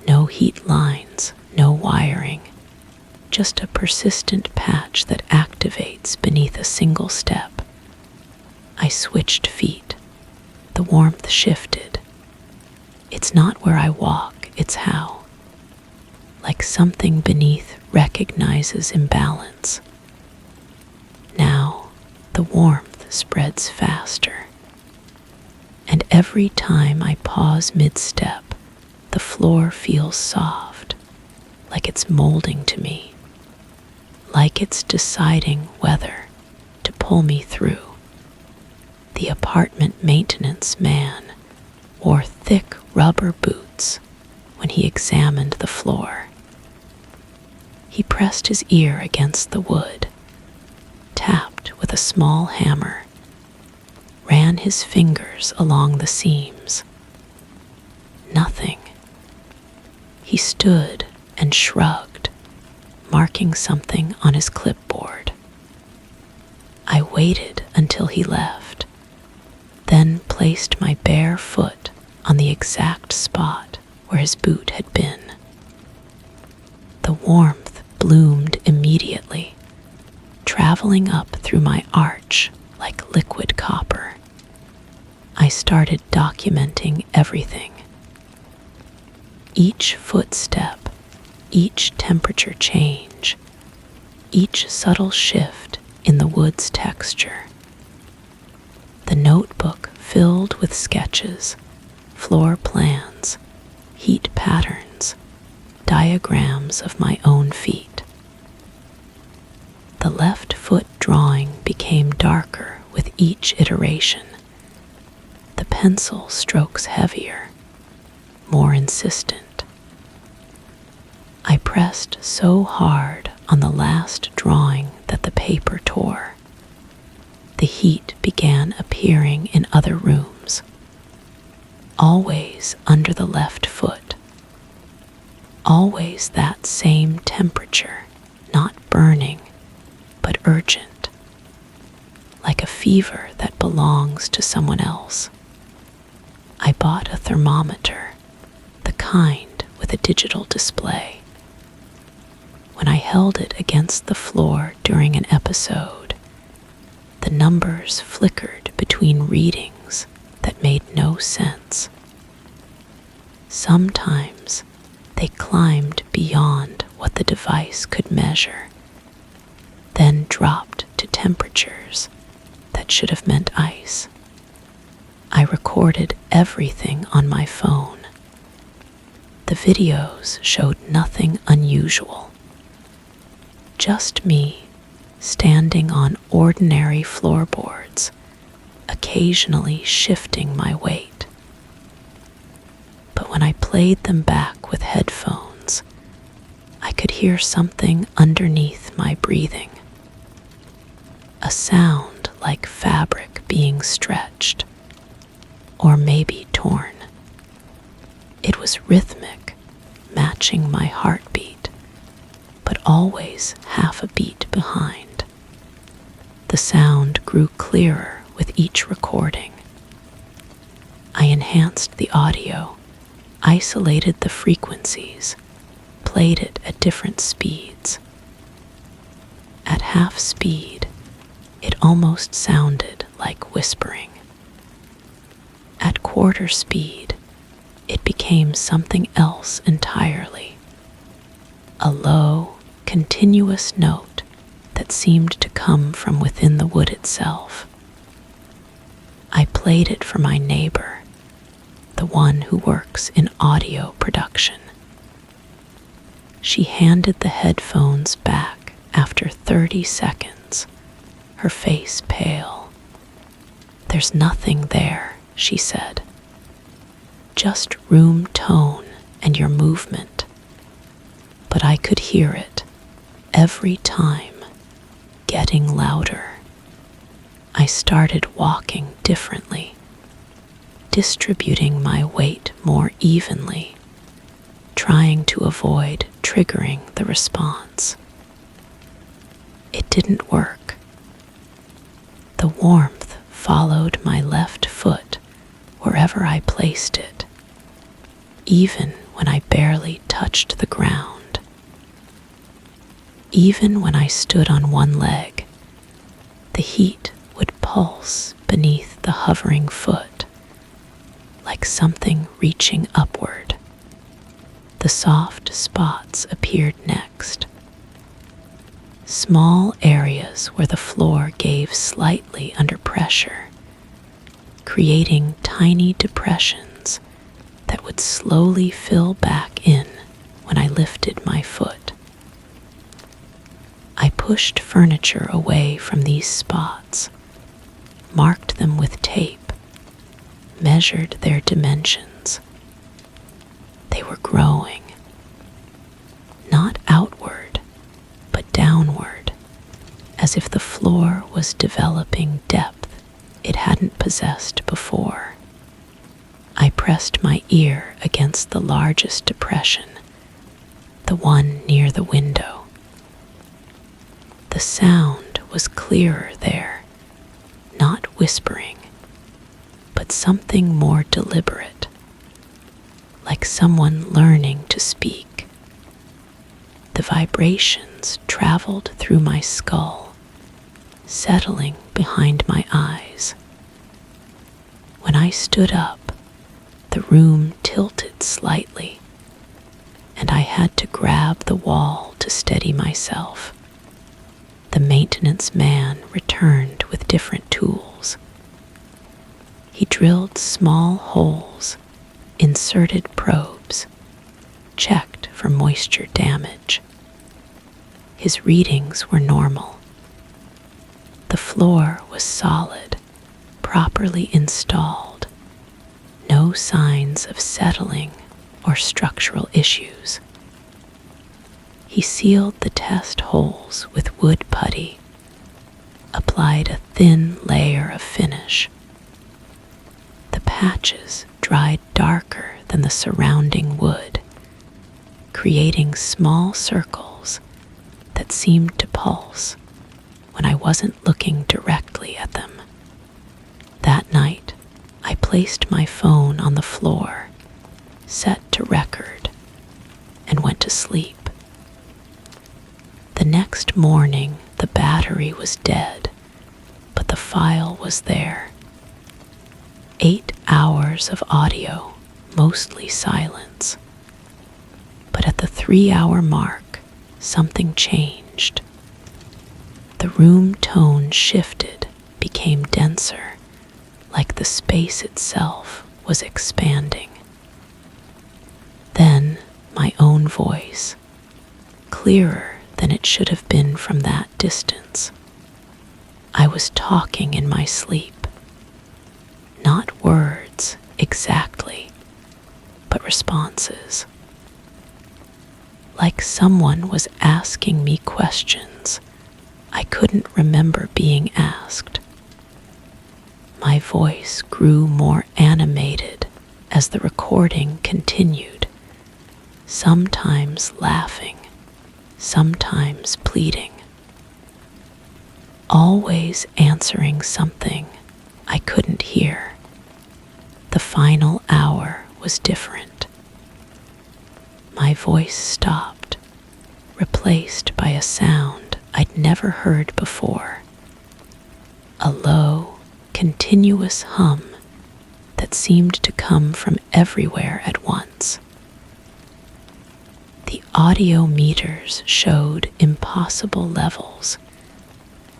No heat lines, no wiring, just a persistent patch that activates beneath a single step. I switched feet. The warmth shifted. It's not where I walk, it's how. Like something beneath recognizes imbalance. Now, the warmth spreads faster. And every time I pause mid-step, the floor feels soft, like it's molding to me, like it's deciding whether to pull me through. The apartment maintenance man wore thick rubber boots when he examined the floor. He pressed his ear against the wood, tapped with a small hammer, ran his fingers along the seams. Nothing. He stood and shrugged, marking something on his clipboard. I waited until he left, then placed my bare foot on the exact spot where his boot had been. The warmth bloomed immediately, traveling up through my arch like liquid copper. I started documenting everything. Each footstep, each temperature change, each subtle shift in the wood's texture. The notebook filled with sketches, floor plans, heat patterns, diagrams of my own feet. The left foot drawing became darker with each iteration. The pencil strokes heavier, more insistent. I pressed so hard on the last drawing that the paper tore. The heat began appearing in other rooms, always under the left foot. Always that same temperature, not burning, but urgent, like a fever that belongs to someone else. I bought a thermometer, the kind with a digital display. When I held it against the floor during an episode, the numbers flickered between readings that made no sense. Sometimes they climbed beyond what the device could measure, then dropped to temperatures that should have meant ice. I recorded everything on my phone. The videos showed nothing unusual. Just me standing on ordinary floorboards, occasionally shifting my weight. But when I played them back with headphones, I could hear something underneath my breathing. A sound like fabric being stretched, or maybe torn. It was rhythmic, matching my heartbeat, but always half a beat behind. The sound grew clearer with each recording. I enhanced the audio, isolated the frequencies, played it at different speeds. At half speed, it almost sounded like whispering. At quarter speed, it became something else entirely. A low, continuous note that seemed to come from within the wood itself. I played it for my neighbor, the one who works in audio production. She handed the headphones back after 30 seconds, her face pale. "There's nothing there," she said. "Just room tone and your movement." But I could hear it, every time, getting louder. I started walking differently, distributing my weight more evenly, trying to avoid triggering the response. It didn't work. The warmth followed my left foot wherever I placed it, even when I barely touched the ground. Even when I stood on one leg, the heat would pulse beneath the hovering foot, like something reaching upward. The soft spots appeared next. Small areas where the floor gave slightly under pressure, creating tiny depressions that would slowly fill back in when I lifted my foot. I pushed furniture away from these spots, marked them with tape, measured their dimensions. They were growing, not outward, but downward, as if the floor was developing depth it hadn't possessed before. I pressed my ear against the largest depression, the one near the window. The sound was clearer there, not whispering, but something more deliberate, like someone learning to speak. The vibrations traveled through my skull, settling behind my eyes. When I stood up, the room tilted slightly, and I had to grab the wall to steady myself. The maintenance man returned with different tools. He drilled small holes, inserted probes, checked for moisture damage. His readings were normal. The floor was solid, properly installed. No signs of settling or structural issues. He sealed the test holes with wood putty, applied a thin layer of finish. The patches dried darker than the surrounding wood, creating small circles that seemed to pulse when I wasn't looking directly at them. That night, I placed my phone on the floor, set to record, and went to sleep. The next morning, the battery was dead, but the file was there. 8 hours of audio, mostly silence. But at the 3-hour mark, something changed. The room tone shifted, became denser, like the space itself was expanding. Then my own voice, clearer than it should have been from that distance. I was talking in my sleep. Not words exactly, but responses. Like someone was asking me questions I couldn't remember being asked. My voice grew more animated as the recording continued, sometimes laughing, sometimes pleading, always answering something I couldn't hear. The final hour was different. My voice stopped, replaced by a sound I'd never heard before. A low, continuous hum that seemed to come from everywhere at once. The audio meters showed impossible levels,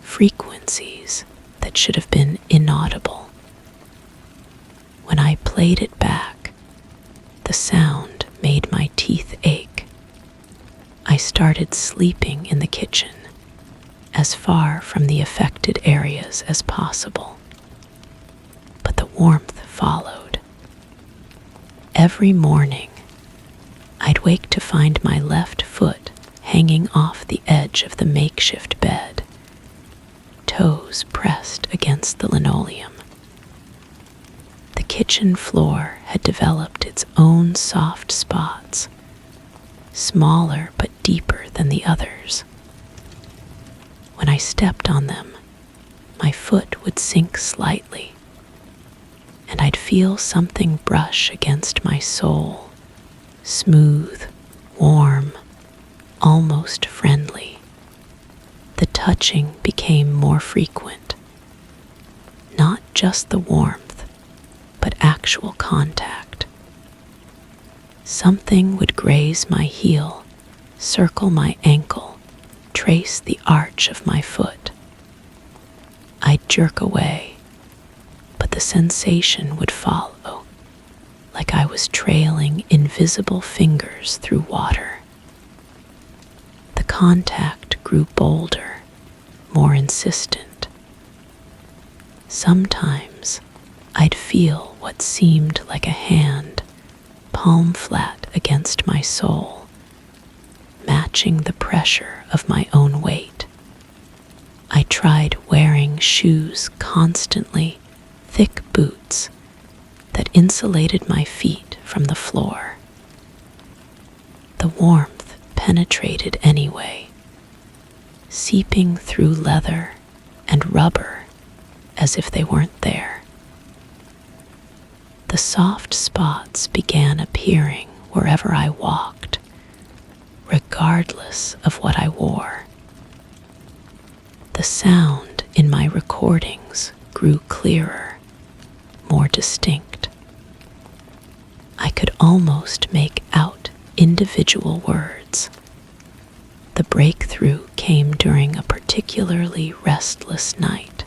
frequencies that should have been inaudible. When I played it back, the sound made my teeth ache. I started sleeping in the kitchen, as far from the affected areas as possible. But the warmth followed. Every morning, I'd wake to find my left foot hanging off the edge of the makeshift bed, toes pressed against the linoleum. The kitchen floor had developed its own soft spots, smaller but deeper than the others. When I stepped on them, my foot would sink slightly, and I'd feel something brush against my sole, smooth, warm, almost friendly. The touching became more frequent, not just the warmth, but actual contact. Something would graze my heel, circle my ankle, trace the arch of my foot. I'd jerk away, but the sensation would follow, like I was trailing invisible fingers through water. contact grew bolder, more insistent. Sometimes I'd feel what seemed like a hand, palm flat against my soul, matching the pressure of my own weight. I tried wearing shoes constantly, thick boots that insulated my feet from the floor. The warmth penetrated anyway, seeping through leather and rubber as if they weren't there. The soft spots began appearing wherever I walked, regardless of what I wore. The sound in my recordings grew clearer, more distinct. I could almost make out individual words. The breakthrough came during a particularly restless night.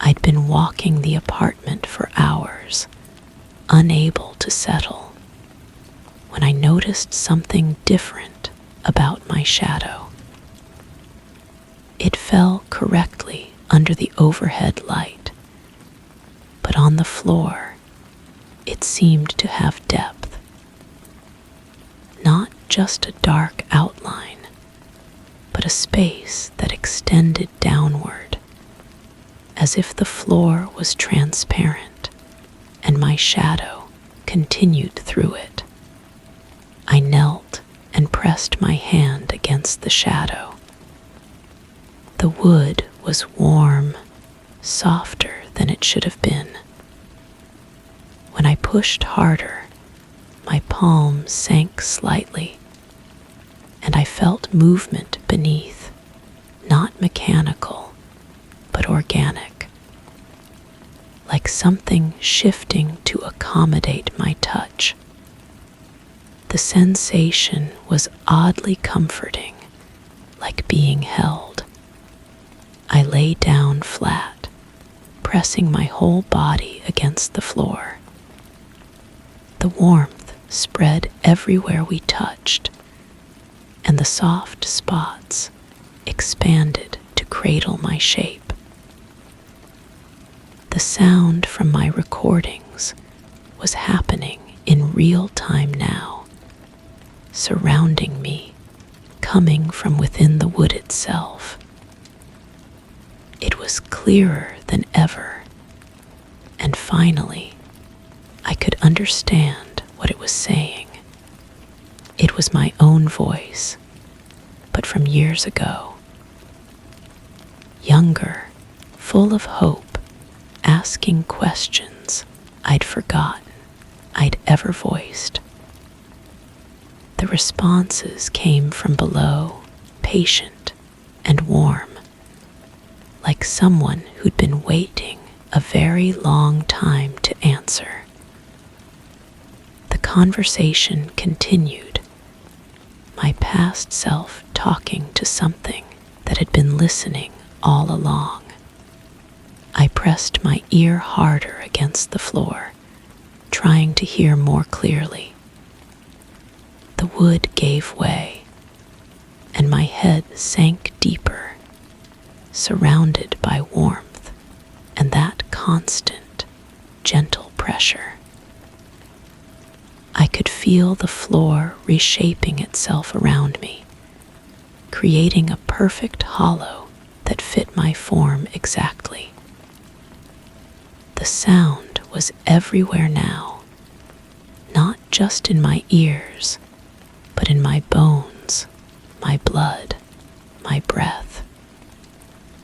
I'd been walking the apartment for hours, unable to settle, when I noticed something different about my shadow. It fell correctly under the overhead light, but on the floor, it seemed to have depth. Not just a dark outline, but a space that extended downward, as if the floor was transparent and my shadow continued through it. I knelt and pressed my hand against the shadow. The wood was warm, softer than it should have been. When I pushed harder, my palm sank slightly, and I felt movement beneath, not mechanical, but organic, like something shifting to accommodate my touch. The sensation was oddly comforting, like being held. I lay down flat, pressing my whole body against the floor. The warmth spread everywhere we touched, and the soft spots expanded to cradle my shape. The sound from my recordings was happening in real time now, surrounding me, coming from within the wood itself. It was clearer than ever, and finally, I could understand what it was saying. It was my own voice, but from years ago. Younger, full of hope, asking questions I'd forgotten I'd ever voiced. The responses came from below, patient and warm, like someone who'd been waiting a very long time to answer. The conversation continued, my past self talking to something that had been listening all along. I pressed my ear harder against the floor, trying to hear more clearly. The wood gave way, and my head sank deeper, surrounded by warmth and that constant, gentle pressure. I could feel the floor reshaping itself around me, creating a perfect hollow that fit my form exactly. The sound was everywhere now, not just in my ears, but in my bones, my blood, my breath.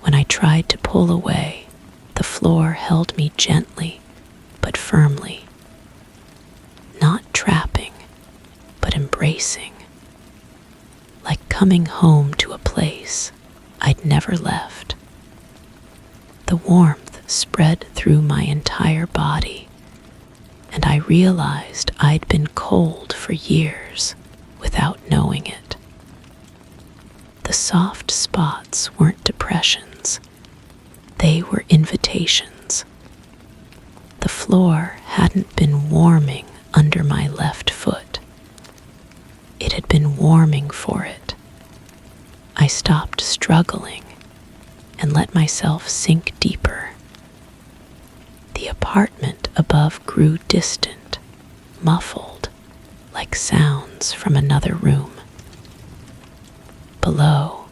When I tried to pull away, the floor held me gently but firmly, not trapping, but embracing, like coming home to a place I'd never left. The warmth spread through my entire body, and I realized I'd been cold for years without knowing it. The soft spots weren't depressions, they were invitations. The floor hadn't been warming under my left foot. It had been warming for it I stopped struggling and let myself sink deeper. The apartment above grew distant, muffled, like sounds from another room. Below,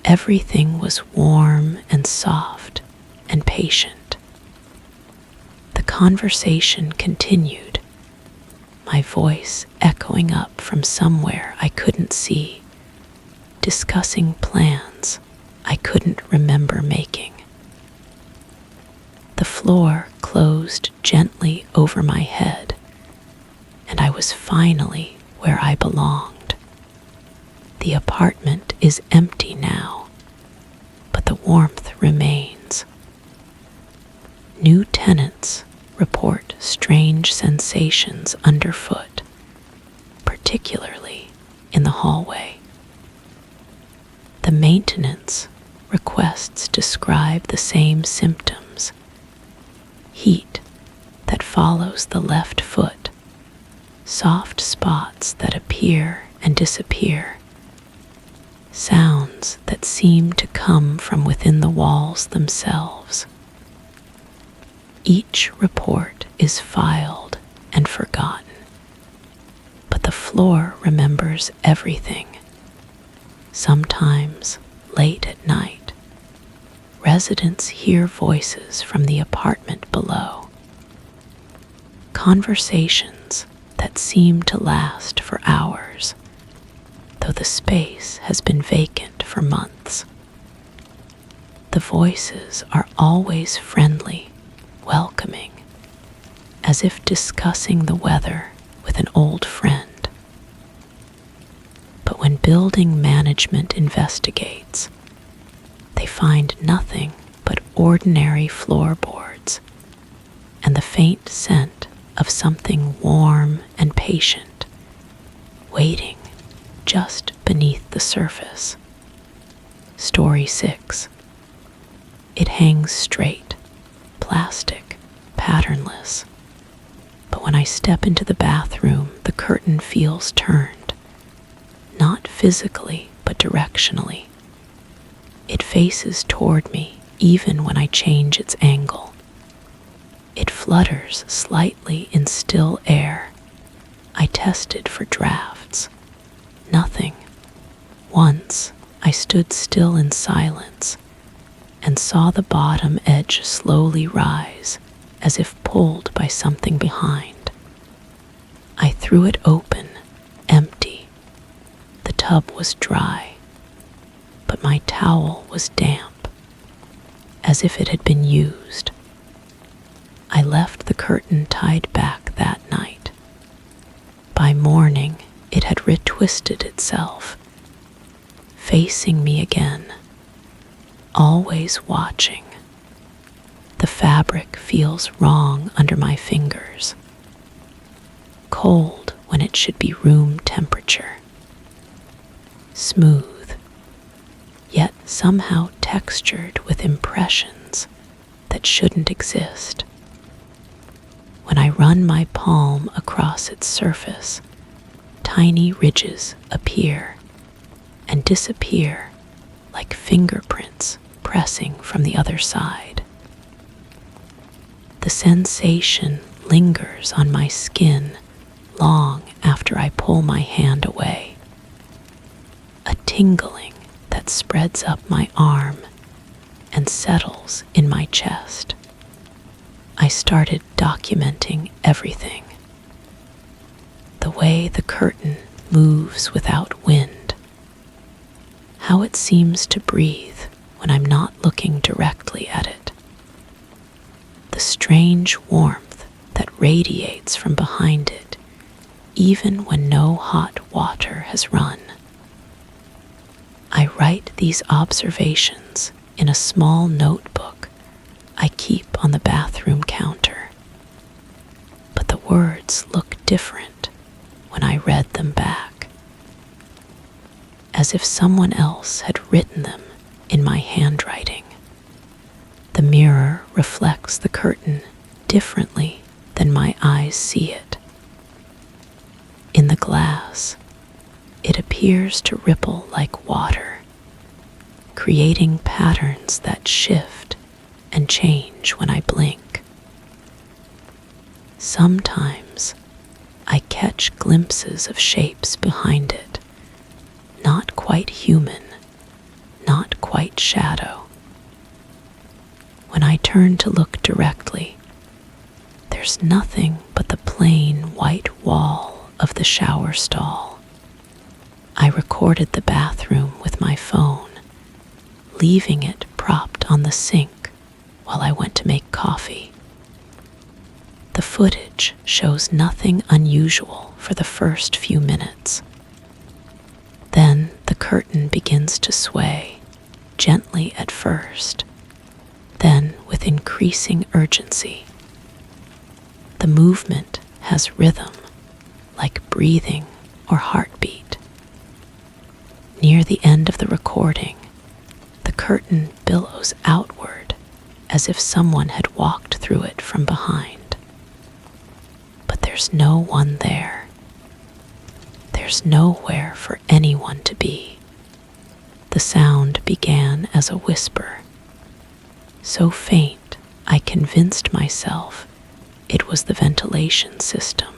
everything was warm and soft and patient. The conversation continued, my voice echoing up from somewhere I couldn't see, discussing plans I couldn't remember making. The floor closed gently over my head, and I was finally where I belonged. The apartment is empty now, but the warmth remains. New tenants report strange sensations underfoot, particularly in the hallway. The maintenance requests describe the same symptoms: heat that follows the left foot, soft spots that appear and disappear, sounds that seem to come from within the walls themselves. Each report is filed and forgotten, but the floor remembers everything. Sometimes, late at night, residents hear voices from the apartment below. Conversations that seem to last for hours, though the space has been vacant for months. The voices are always friendly, welcoming, as if discussing the weather with an old friend. But when building management investigates, they find nothing but ordinary floorboards and the faint scent of something warm and patient, waiting just beneath the surface. Story 6. It hangs straight, plastic, patternless. But when I step into the bathroom, the curtain feels turned, not physically, but directionally. It faces toward me even when I change its angle. It flutters slightly in still air. I tested for drafts. Nothing. Once, I stood still in silence and saw the bottom edge slowly rise, as if pulled by something behind. I threw it open, empty. The tub was dry, but my towel was damp, as if it had been used. I left the curtain tied back that night. By morning, it had retwisted itself, facing me again, always watching. The fabric feels wrong under my fingers, cold when it should be room temperature, smooth, yet somehow textured with impressions that shouldn't exist. When I run my palm across its surface, tiny ridges appear and disappear like fingerprints pressing from the other side. The sensation lingers on my skin long after I pull my hand away. A tingling that spreads up my arm and settles in my chest. I started documenting everything. The way the curtain moves without wind, how it seems to breathe when I'm not looking directly at it, the strange warmth that radiates from behind it even when no hot water has run. I write these observations in a small notebook I keep on the bathroom counter, but the words look different when I read them back, as if someone else had written them in my handwriting. The mirror reflects the curtain differently than my eyes see it. In the glass, it appears to ripple like water, creating patterns that shift and change when I blink. Sometimes I catch glimpses of shapes behind it, not quite human, not quite shadow. When I turn to look directly, there's nothing but the plain white wall of the shower stall. I recorded the bathroom with my phone, leaving it propped on the sink while I went to make coffee. The footage shows nothing unusual for the first few minutes. Then the curtain begins to sway, gently at first, then with increasing urgency. The movement has rhythm, like breathing or heartbeat. Near the end of the recording, the curtain billows outward as if someone had walked through it from behind. But there's no one there. There's nowhere for anyone to be. The sound began as a whisper, so faint I convinced myself it was the ventilation system.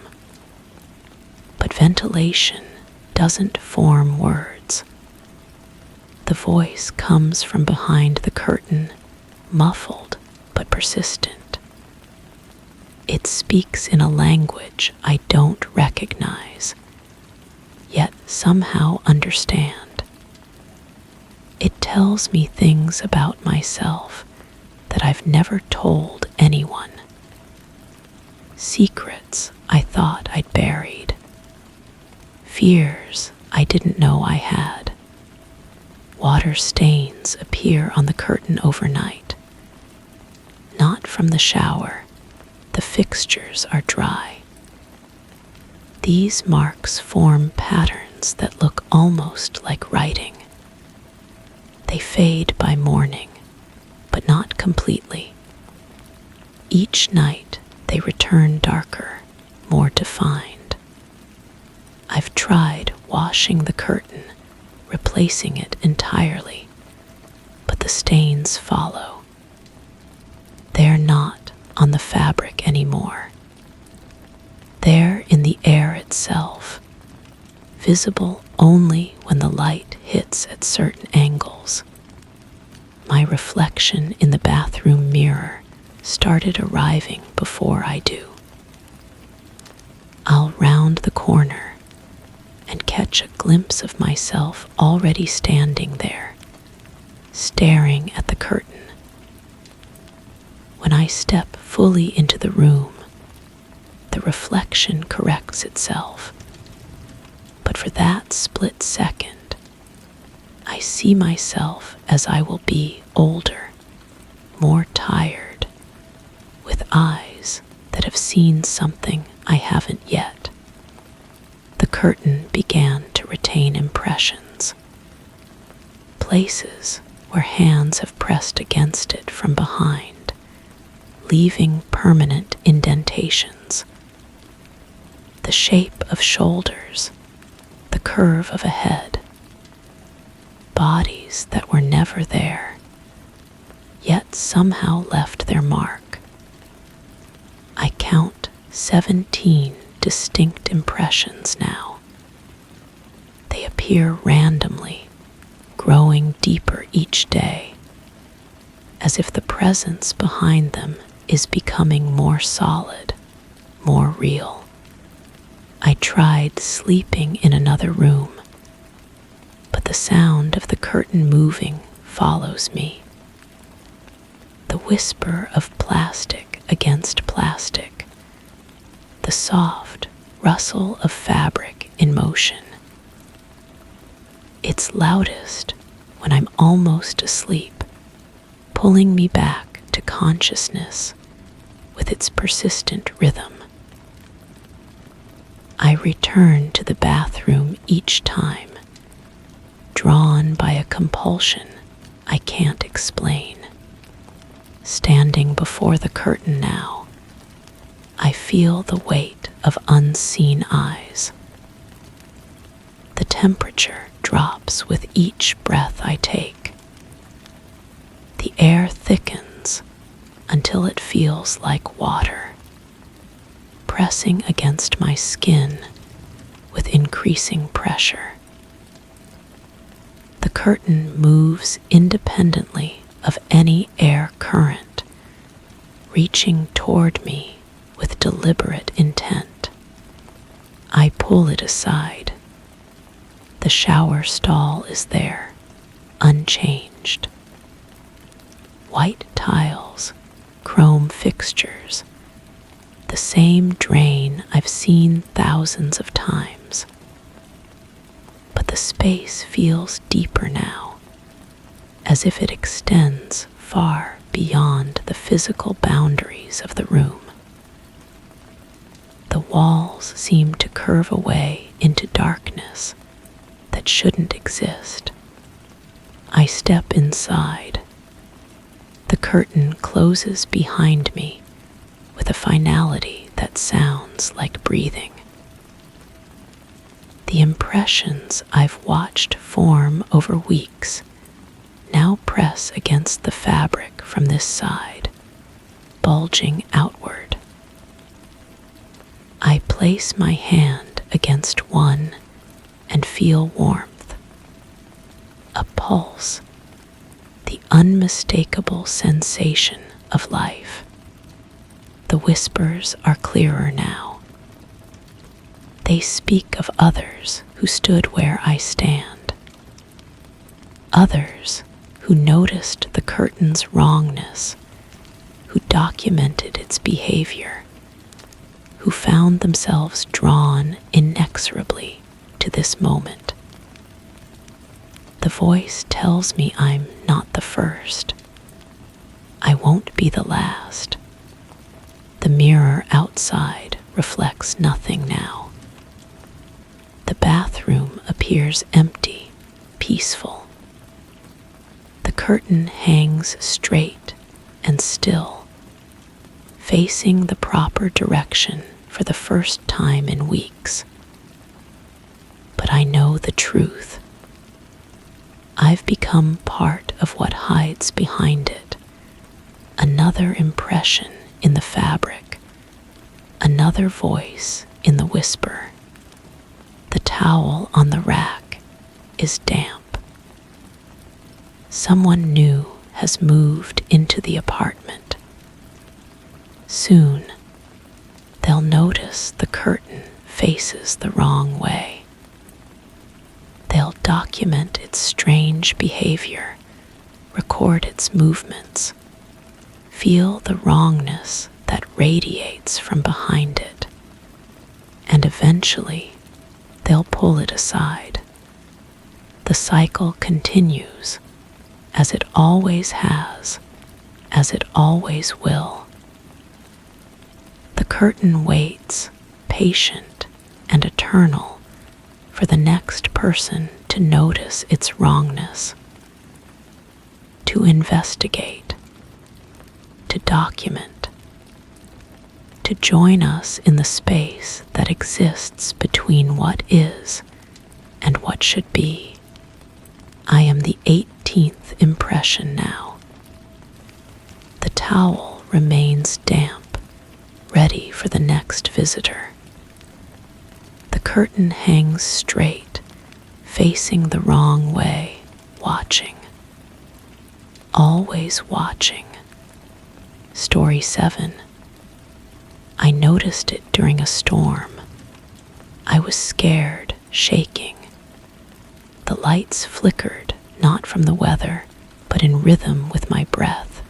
But ventilation doesn't form words. The voice comes from behind the curtain, muffled but persistent. It speaks in a language I don't recognize, yet somehow understand. It tells me things about myself that I've never told anyone. Secrets I thought I'd buried. Fears I didn't know I had. Water stains appear on the curtain overnight. Not from the shower. The fixtures are dry. These marks form patterns that look almost like writing. They fade by morning, but not completely. Each night they return darker, more defined. I've tried washing the curtain, replacing it entirely, but the stains follow. They're not on the fabric anymore. They're in the air itself, visible only when the light hits at certain angles. My reflection in the bathroom mirror started arriving before I do. I'll round the corner and catch a glimpse of myself already standing there, staring at the curtain. When I step fully into the room, the reflection corrects itself. But for that split second, I see myself as I will be older, more tired, with eyes that have seen something I haven't yet. The curtain began to retain impressions, places where hands have pressed against it from behind, leaving permanent indentations. The shape of shoulders, the curve of a head, bodies that were never there, yet somehow left their mark. I count 17 distinct impressions now. They appear randomly, growing deeper each day, as if the presence behind them is becoming more solid, more real. I tried sleeping in another room, but the sound of the curtain moving follows me. The whisper of plastic against plastic, the soft rustle of fabric in motion. It's loudest when I'm almost asleep, pulling me back to consciousness with its persistent rhythm. I return to the bathroom each time, drawn by a compulsion I can't explain. Standing before the curtain now, I feel the weight of unseen eyes. The temperature drops with each breath I take, air thickens until it feels like water, pressing against my skin with increasing pressure. The curtain moves independently of any air current, reaching toward me with deliberate intent. I pull it aside. The shower stall is there, unchanged. White tiles, chrome fixtures, the same drain I've seen thousands of times. But the space feels deeper now, as if it extends far beyond the physical boundaries of the room. The walls seem to curve away into darkness that shouldn't exist. I step inside. The curtain closes behind me with a finality that sounds like breathing. The impressions I've watched form over weeks now press against the fabric from this side, bulging outward. I place my hand against one and feel warmth, a pulse, the unmistakable sensation of life. The whispers are clearer now. They speak of others who stood where I stand, others who noticed the curtain's wrongness, who documented its behavior, who found themselves drawn inexorably to this moment. The voice tells me I'm not the first. I won't be the last. The mirror outside reflects nothing now. The bathroom appears empty, peaceful. The curtain hangs straight and still, facing the proper direction for the first time in weeks. But I know the truth. I've become part of what hides behind it, another impression in the fabric, another voice in the whisper. The towel on the rack is damp. Someone new has moved into the apartment. Soon, they'll notice the curtain faces the wrong way. They'll document its strange behavior, record its movements, feel the wrongness that radiates from behind it, and eventually they'll pull it aside. The cycle continues, as it always has, as it always will. The curtain waits, patient and eternal, for the next person to notice its wrongness, to investigate, to document, to join us in the space that exists between what is and what should be. I am the 18th impression now. The towel remains damp, ready for the next visitor. The curtain hangs straight, facing the wrong way, watching. Always watching. Story 7. I noticed it during a storm. I was scared, shaking. The lights flickered, not from the weather, but in rhythm with my breath.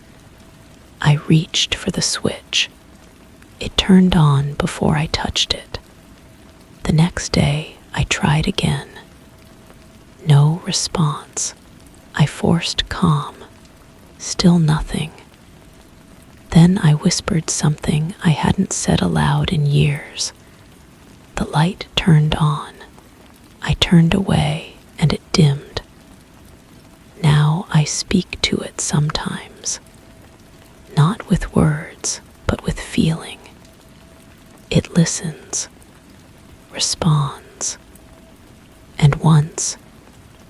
I reached for the switch. It turned on before I touched it. The next day, I tried again. No response. I forced calm. Still nothing. Then I whispered something I hadn't said aloud in years. The light turned on. I turned away and it dimmed. Now I speak to it sometimes. Not with words, but with feeling. It listens, responds. And once,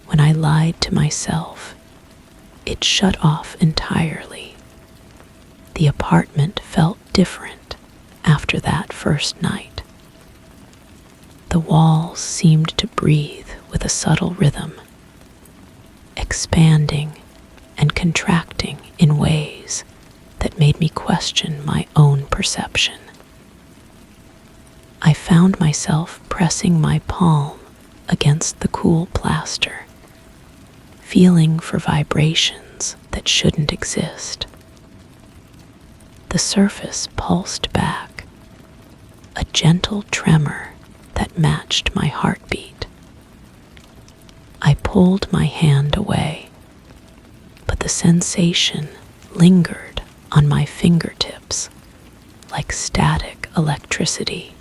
when I lied to myself, It shut off entirely. The apartment felt different after that first night. The walls seemed to breathe with a subtle rhythm, expanding and contracting in ways that made me question my own perception. I found myself pressing my palm against the cool plaster, feeling for vibrations that shouldn't exist. The surface pulsed back, a gentle tremor that matched my heartbeat. I pulled my hand away, but the sensation lingered on my fingertips like static electricity.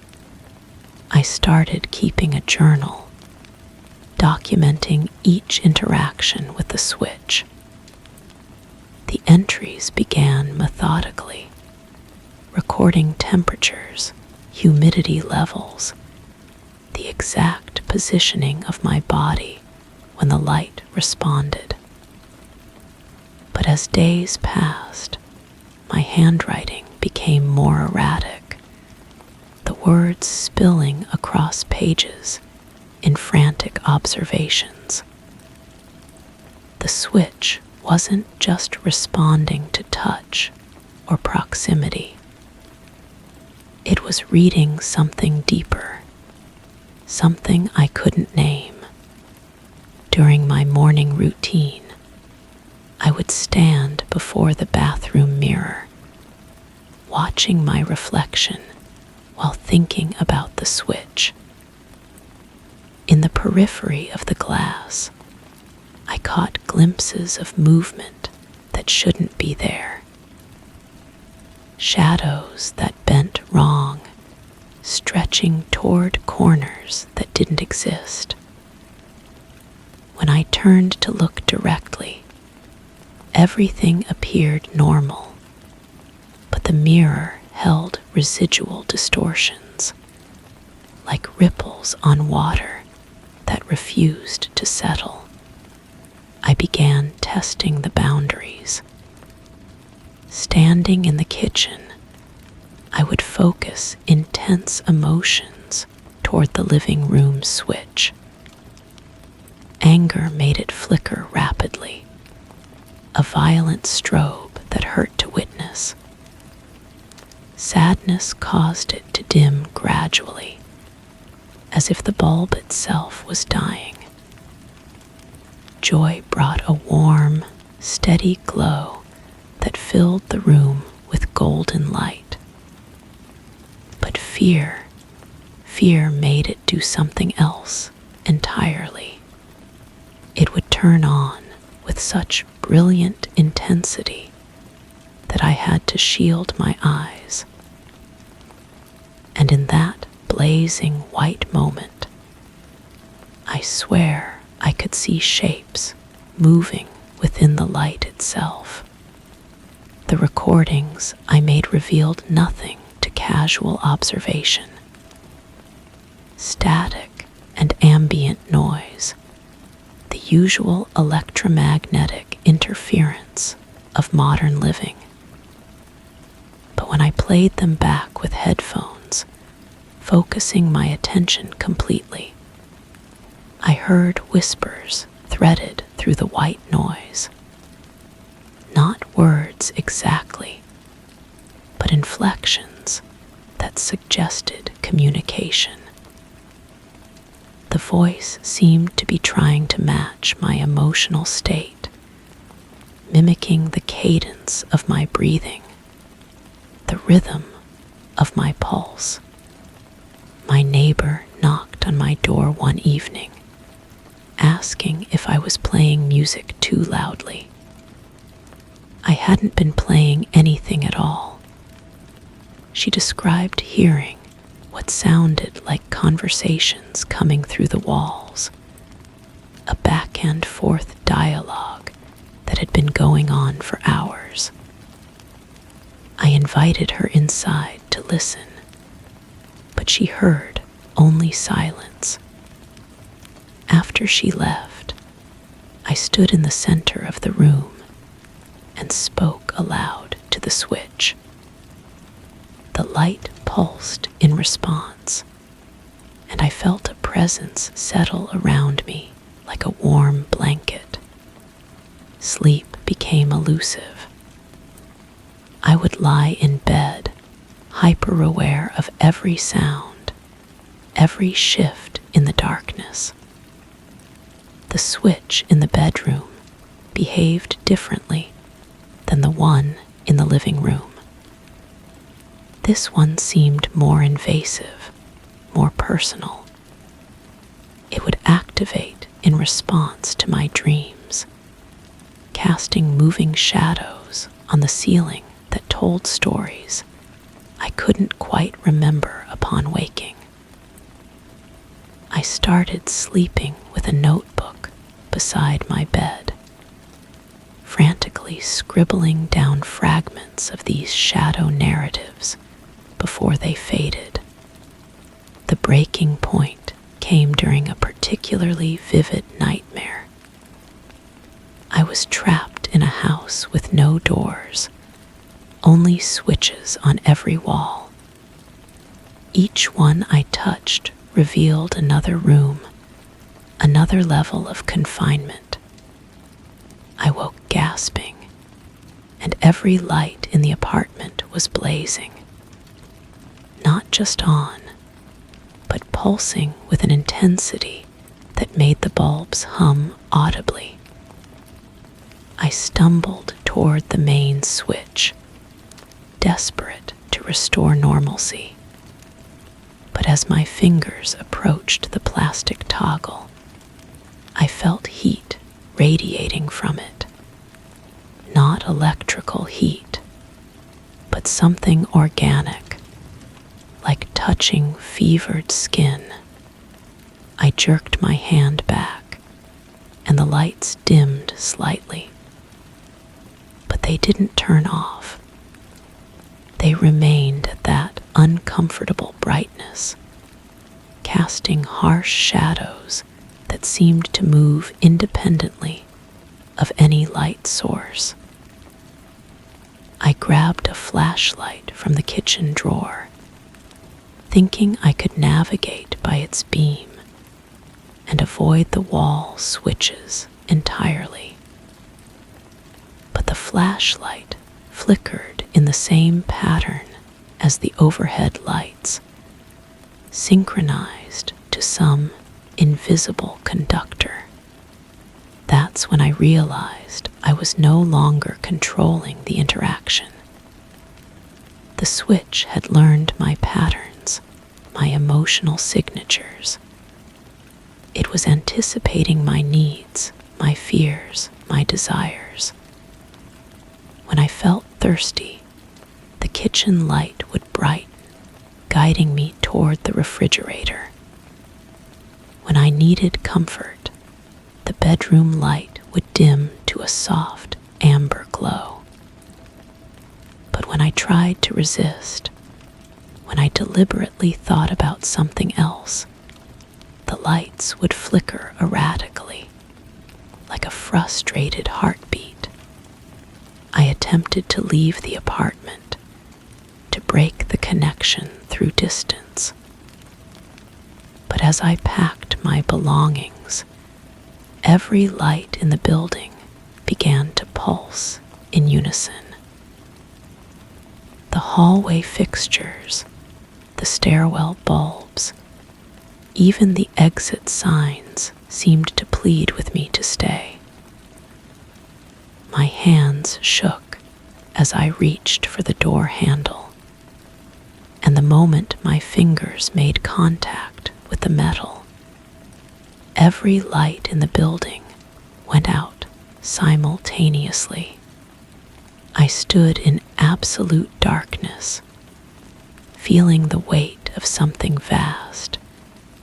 I started keeping a journal, documenting each interaction with the switch. The entries began methodically, recording temperatures, humidity levels, the exact positioning of my body when the light responded. But as days passed, my handwriting became more erratic, the words spilling across pages in frantic observations. The switch wasn't just responding to touch or proximity. It was reading something deeper, something I couldn't name. During my morning routine, I would stand before the bathroom mirror, watching my reflection while thinking about the switch. In the periphery of the glass, I caught glimpses of movement that shouldn't be there. Shadows that bent wrong, stretching toward corners that didn't exist. When I turned to look directly, everything appeared normal, but the mirror held residual distortions, like ripples on water that refused to settle. I began testing the boundaries. Standing in the kitchen, I would focus intense emotions toward the living room switch. Anger made it flicker rapidly, a violent strobe that hurt to witness. Sadness caused it to dim gradually, as if the bulb itself was dying. Joy brought a warm, steady glow that filled the room with golden light. But fear made it do something else entirely. It would turn on with such brilliant intensity that I had to shield my eyes. And in that blazing white moment, I swear I could see shapes moving within the light itself. The recordings I made revealed nothing to casual observation. Static and ambient noise, the usual electromagnetic interference of modern living. But when I played them back with headphones, focusing my attention completely, I heard whispers threaded through the white noise. Not words exactly, but inflections that suggested communication. The voice seemed to be trying to match my emotional state, mimicking the cadence of my breathing, the rhythm of my pulse. My neighbor knocked on my door one evening, asking if I was playing music too loudly. I hadn't been playing anything at all. She described hearing what sounded like conversations coming through the walls, a back and forth dialogue that had been going on for hours. I invited her inside to listen, but she heard only silence. After she left, I stood in the center of the room, and spoke aloud to the switch. The light pulsed in response, and I felt a presence settle around me like a warm blanket. Sleep became elusive. I would lie in bed, hyper-aware of every sound, every shift in the darkness. The switch in the bedroom behaved differently than the one in the living room. This one seemed more invasive, more personal. It would activate in response to my dreams, casting moving shadows on the ceiling that told stories I couldn't quite remember upon waking. I started sleeping with a notebook beside my bed, frantically scribbling down fragments of these shadow narratives before they faded. The breaking point came during a particularly vivid nightmare. I was trapped in a house with no doors, only switches on every wall. Each one I touched revealed another room, another level of confinement. I woke gasping, and every light in the apartment was blazing. Not just on, but pulsing with an intensity that made the bulbs hum audibly. I stumbled toward the main switch, desperate to restore normalcy. But as my fingers approached the plastic toggle, I felt heat radiating from it. Not electrical heat, but something organic, like touching fevered skin. I jerked my hand back, and the lights dimmed slightly. But they didn't turn off. They remained at that uncomfortable brightness, casting harsh shadows that seemed to move independently of any light source. I grabbed a flashlight from the kitchen drawer, thinking I could navigate by its beam and avoid the wall switches entirely. But the flashlight flickered in the same pattern as the overhead lights, synchronized to some invisible conductor. That's when I realized I was no longer controlling the interaction. The switch had learned my patterns, my emotional signatures. It was anticipating my needs, my fears, my desires. When I felt thirsty, the kitchen light would brighten, guiding me toward the refrigerator. When I needed comfort, the bedroom light would dim to a soft amber glow. But when I tried to resist, when I deliberately thought about something else, the lights would flicker erratically, like a frustrated heartbeat. I attempted to leave the apartment, to break the connection through distance. But as I packed my belongings, every light in the building began to pulse in unison. The hallway fixtures, the stairwell bulbs, even the exit signs seemed to plead with me to stay. My hands shook as I reached for the door handle, and the moment my fingers made contact with the metal, every light in the building went out simultaneously. I stood in absolute darkness, feeling the weight of something vast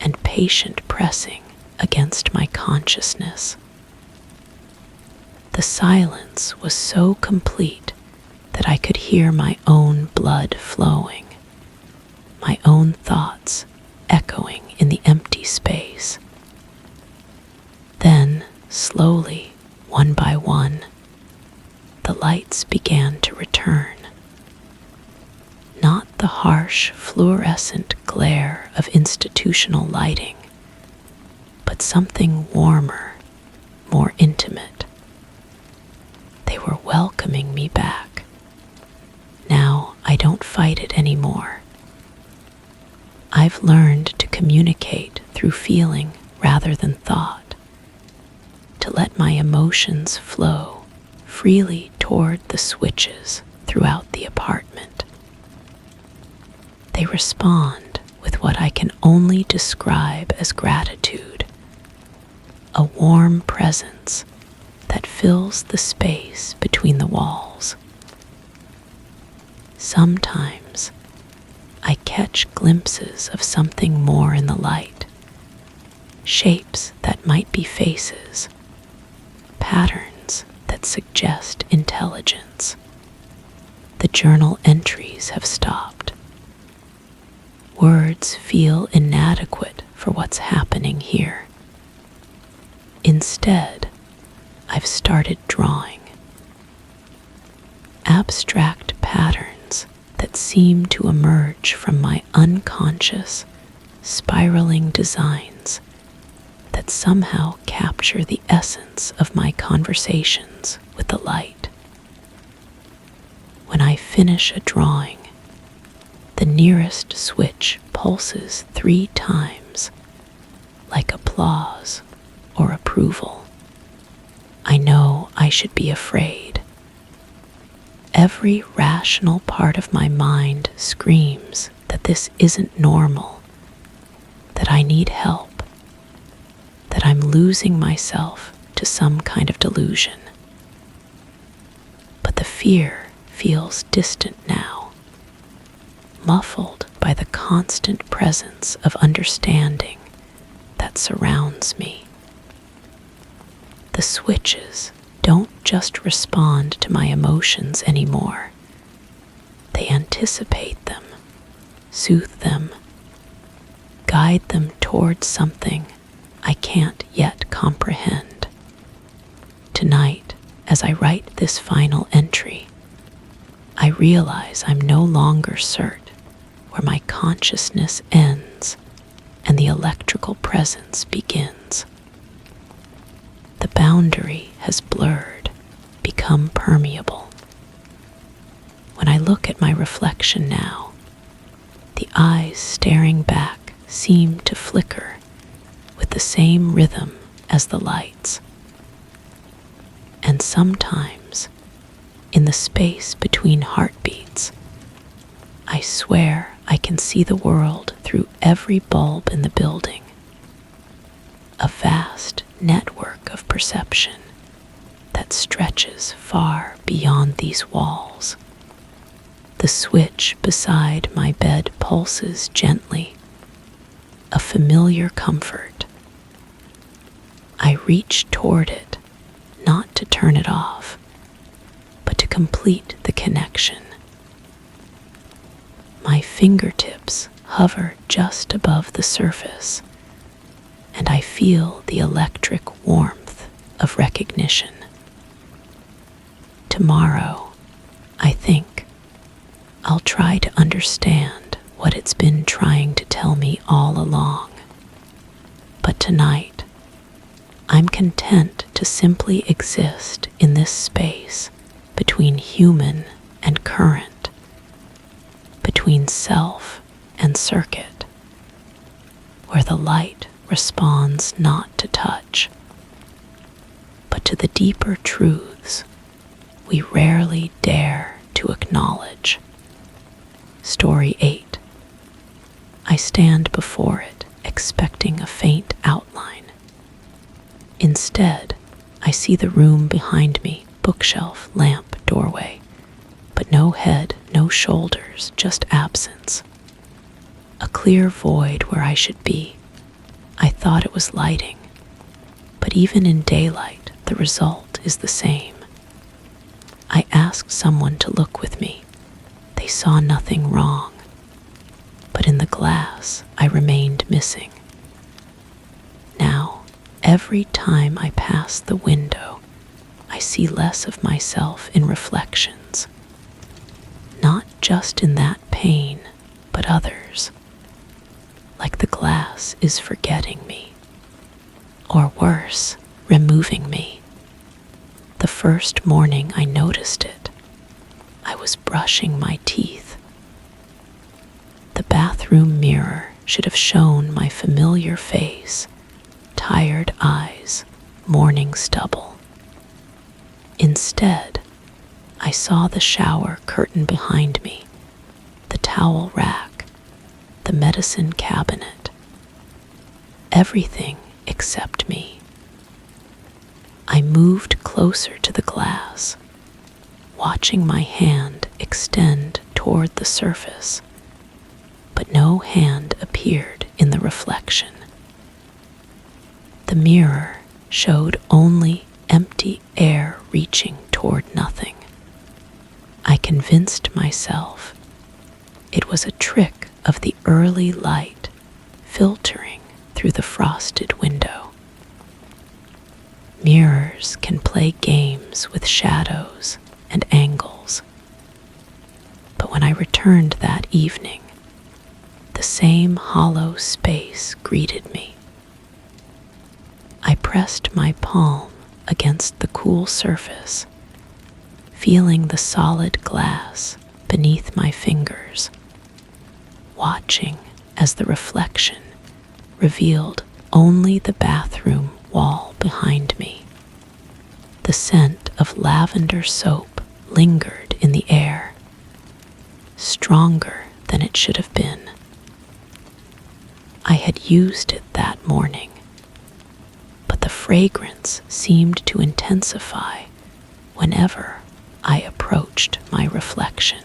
and patient pressing against my consciousness. The silence was so complete that I could hear my own blood flowing, my own thoughts echoing in the empty space. Then, slowly, one by one, the light lights began to return. Not the harsh fluorescent glare of institutional lighting, but something warmer, more intimate. They were welcoming me back. Now I don't fight it anymore. I've learned to communicate through feeling rather than thought, to let my emotions flow freely toward the switches throughout the apartment. They respond with what I can only describe as gratitude, a warm presence that fills the space between the walls. Sometimes I catch glimpses of something more in the light, shapes that might be faces, patterns that suggest intelligence. The journal entries have stopped. Words feel inadequate for what's happening here. Instead, I've started drawing. Abstract patterns that seem to emerge from my unconscious, spiraling designs that somehow capture the essence of my conversations with the light. When I finish a drawing, the nearest switch pulses 3 times, like applause or approval. I know I should be afraid. Every rational part of my mind screams that this isn't normal, that I need help, that I'm losing myself to some kind of delusion. But the fear feels distant now, muffled by the constant presence of understanding that surrounds me. The switches don't just respond to my emotions anymore. They anticipate them, soothe them, guide them towards something I can't yet comprehend. Tonight, as I write this final entry, I realize I'm no longer cert where my consciousness ends and the electrical presence begins. The boundary has blurred, become permeable. When I look at my reflection now, the eyes staring back seem to flicker with the same rhythm as the lights. And sometimes, in the space between heartbeats, I swear I can see the world through every bulb in the building. A vast network of perception that stretches far beyond these walls. The switch beside my bed pulses gently, a familiar comfort. I reach toward it, not to turn it off, but to complete the connection. My fingertips hover just above the surface, and I feel the electric warmth of recognition. Tomorrow, I think, I'll try to understand what it's been trying to tell me all along. But tonight, I'm content to simply exist in this space between human and current, between self and circuit, where the light responds not to touch, but to the deeper truths we rarely dare to acknowledge. Story 8. I stand before it, expecting a faint outline. Instead, I see the room behind me, bookshelf, lamp, doorway, but no head, no shoulders, just absence. A clear void where I should be. I thought it was lighting, but even in daylight, the result is the same. I asked someone to look with me. They saw nothing wrong, but in the glass, I remained missing. Now, every time I pass the window, I see less of myself in reflections, not just in that pain, but others, like the glass is forgetting me, or worse, removing me. The first morning I noticed it, I was brushing my teeth. The bathroom mirror should have shown my familiar face, tired eyes, morning stubble. Instead, I saw the shower curtain behind me, the towel rack, the medicine cabinet, everything except me. I moved closer to the glass, watching my hand extend toward the surface, but no hand appeared in the reflection. The mirror showed only empty air reaching toward nothing. I convinced myself it was a trick of the early light filtering through the frosted window. Mirrors can play games with shadows and angles. But when I returned that evening, the same hollow space greeted me. I pressed my palm against the cool surface, feeling the solid glass beneath my fingers, watching as the reflection revealed only the bathroom wall behind me. The scent of lavender soap lingered in the air, stronger than it should have been. I had used it that morning, but the fragrance seemed to intensify whenever I approached my reflection,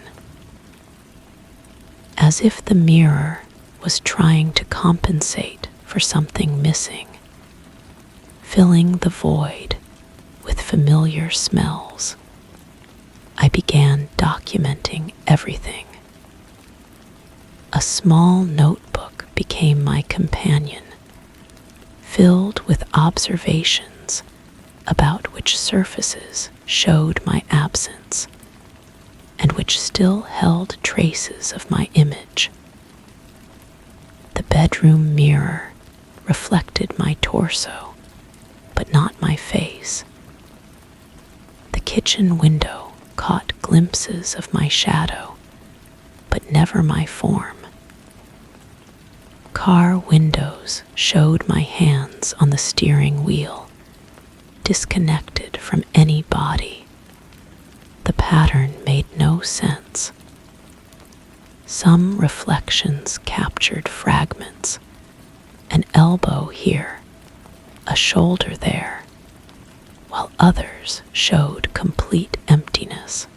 as if the mirror was trying to compensate for something missing, filling the void with familiar smells. I began documenting everything. A small notebook became my companion, filled with observations about which surfaces showed my absence and which still held traces of my image. The bedroom mirror reflected my torso, but not my face. The kitchen window caught glimpses of my shadow, but never my form. Car windows showed my hands on the steering wheel, disconnected from any body. The pattern made no sense. Some reflections captured fragments, an elbow here, a shoulder there, while others showed complete emptiness.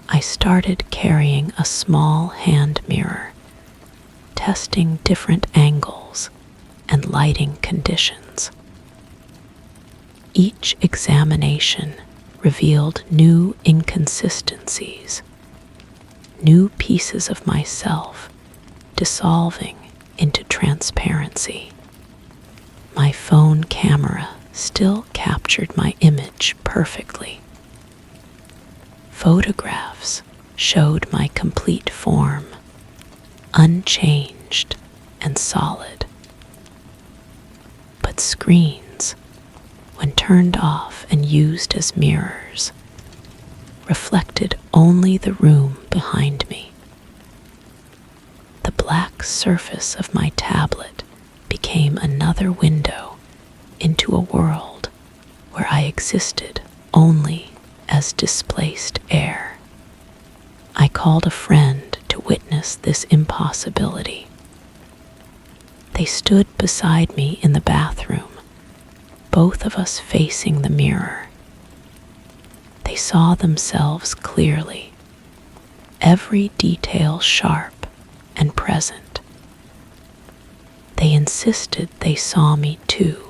I started carrying a small hand mirror, testing different angles and lighting conditions. Each examination revealed new inconsistencies, new pieces of myself dissolving into transparency. My phone camera still captured my image perfectly. Photographs showed my complete form, unchanged and solid. But screens, when turned off and used as mirrors, reflected only the room behind me. The black surface of my tablet became another window into a world where I existed only as displaced air. I called a friend to witness this impossibility. They stood beside me in the bathroom, both of us facing the mirror. They saw themselves clearly, every detail sharp and present. They insisted they saw me too,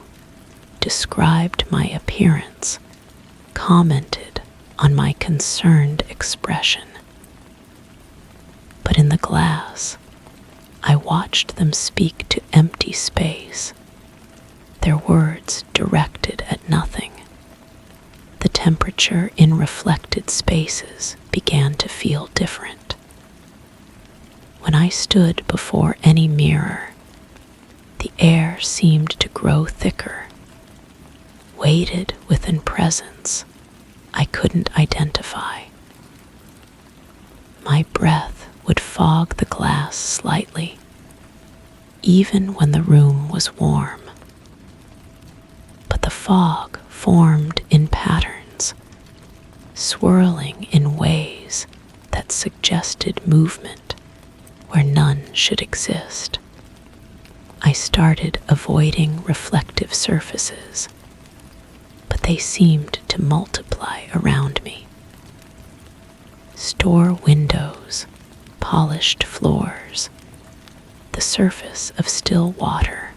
described my appearance, commented on my concerned expression. But in the glass, I watched them speak to empty space, their words directed at nothing. temperature in reflected spaces began to feel different. When I stood before any mirror, the air seemed to grow thicker, weighted with a presence I couldn't identify. My breath would fog the glass slightly, even when the room was warm. But the fog formed in patterns, swirling in ways that suggested movement where none should exist. I started avoiding reflective surfaces, but they seemed to multiply around me. Store windows, polished floors, the surface of still water,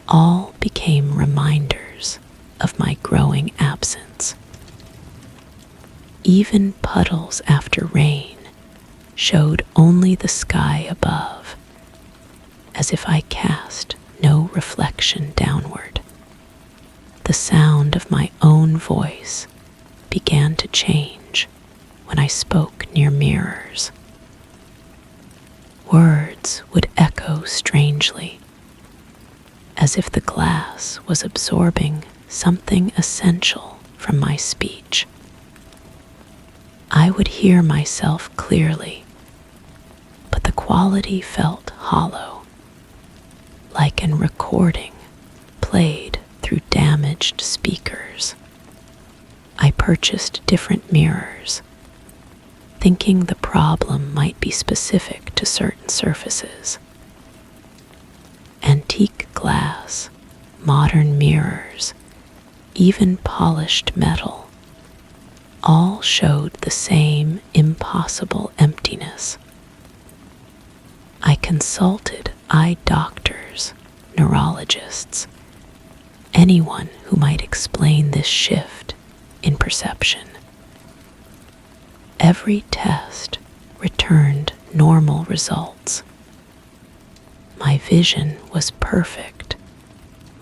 all became reminders of my growing absence. Even puddles after rain showed only the sky above, as if I cast no reflection downward. The sound of my own voice began to change when I spoke near mirrors. Words would echo strangely, as if the glass was absorbing something essential from my speech. I would hear myself clearly, but the quality felt hollow, like a recording played through damaged speakers. I purchased different mirrors, thinking the problem might be specific to certain surfaces. Antique glass, modern mirrors, even polished metal, all showed the same impossible emptiness. I consulted eye doctors, neurologists, anyone who might explain this shift in perception. Every test returned normal results. My vision was perfect,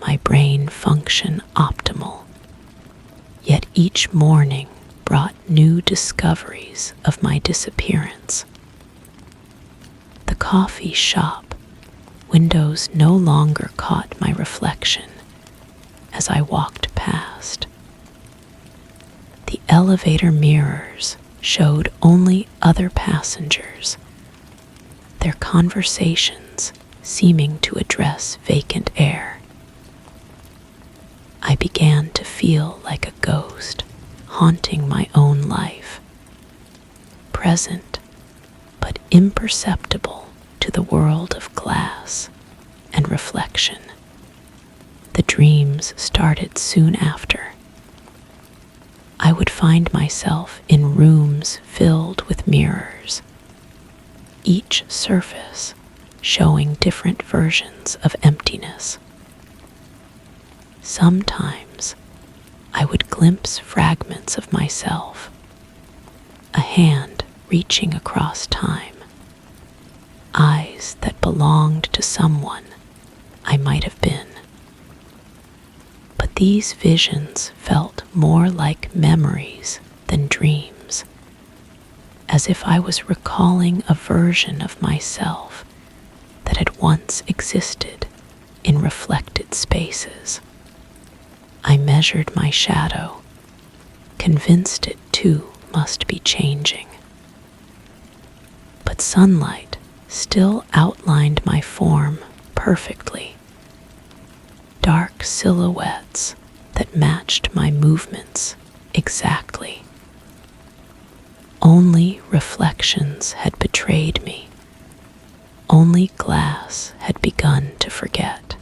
my brain function optimal, yet each morning brought new discoveries of my disappearance. The coffee shop windows no longer caught my reflection as I walked past. The elevator mirrors showed only other passengers, their conversations seeming to address vacant air. I began to feel like a ghost haunting my own life, present but imperceptible to the world of glass and reflection. The dreams started soon after. I would find myself in rooms filled with mirrors, each surface showing different versions of emptiness. Sometimes I would glimpse fragments of myself, a hand reaching across time, eyes that belonged to someone I might have been. But these visions felt more like memories than dreams, as if I was recalling a version of myself that had once existed in reflected spaces. I measured my shadow, convinced it too must be changing. But sunlight still outlined my form perfectly. Dark silhouettes that matched my movements exactly. Only reflections had betrayed me. Only glass had begun to forget.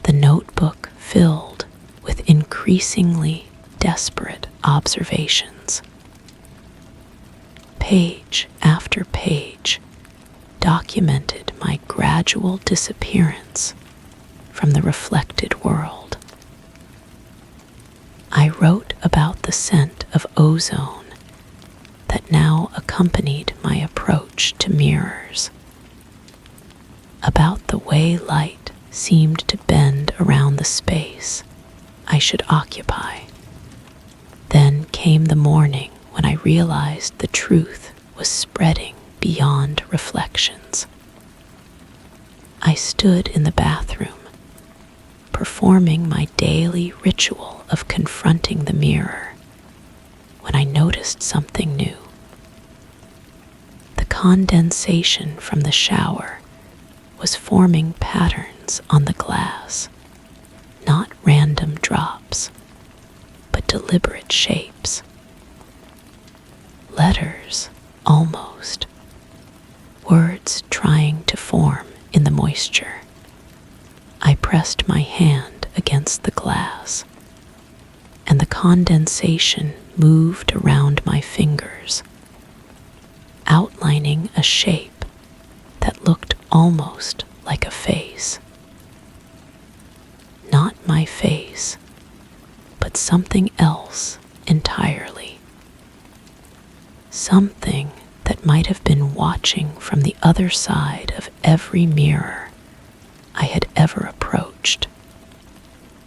The notebook filled with increasingly desperate observations. Page after page documented my gradual disappearance from the reflected world. I wrote about the scent of ozone that now accompanied my approach to mirrors, about the way light seemed to bend around the space I should occupy. came the morning when I realized the truth was spreading beyond reflections. I stood in the bathroom, performing my daily ritual of confronting the mirror, when I noticed something new. The condensation from the shower was forming patterns on the glass, not random drops, but deliberate shapes. Letters, almost. Words trying to form in the moisture. I pressed my hand against the glass, and the condensation moved around my fingers, outlining a shape that looked almost like a face. Not my face, but something else entirely. Something that might have been watching from the other side of every mirror I had ever approached.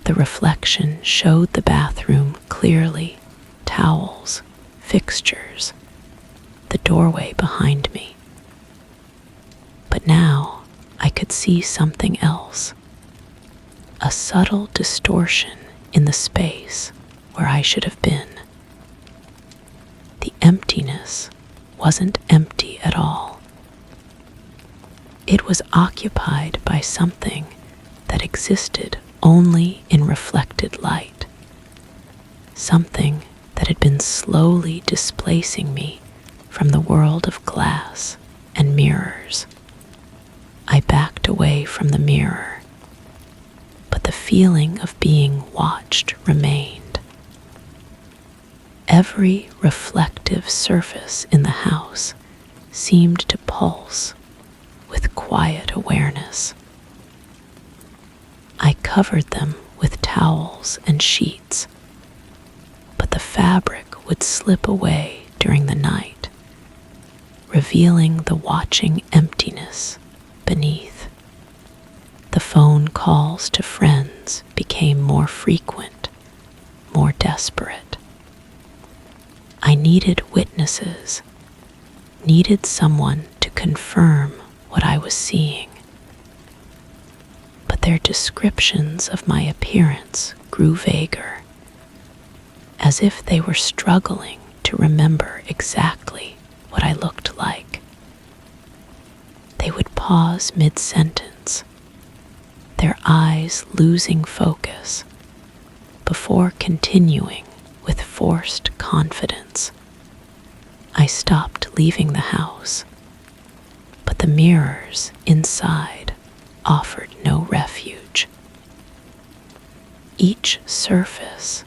The reflection showed the bathroom clearly, towels, fixtures, the doorway behind me. But now I could see something else, a subtle distortion in the space where I should have been. The emptiness wasn't empty at all. It was occupied by something that existed only in reflected light, something that had been slowly displacing me from the world of glass and mirrors. I backed away from the mirror, but the feeling of being watched remained. Every reflective surface in the house seemed to pulse with quiet awareness. I covered them with towels and sheets, but the fabric would slip away during the night, revealing the watching emptiness beneath. The phone calls to friends became more frequent, more desperate. I needed witnesses, needed someone to confirm what I was seeing. But their descriptions of my appearance grew vaguer, as if they were struggling to remember exactly what I looked like. They would pause mid-sentence, their eyes losing focus, before continuing with forced confidence. I stopped leaving the house, but the mirrors inside offered no refuge. Each surface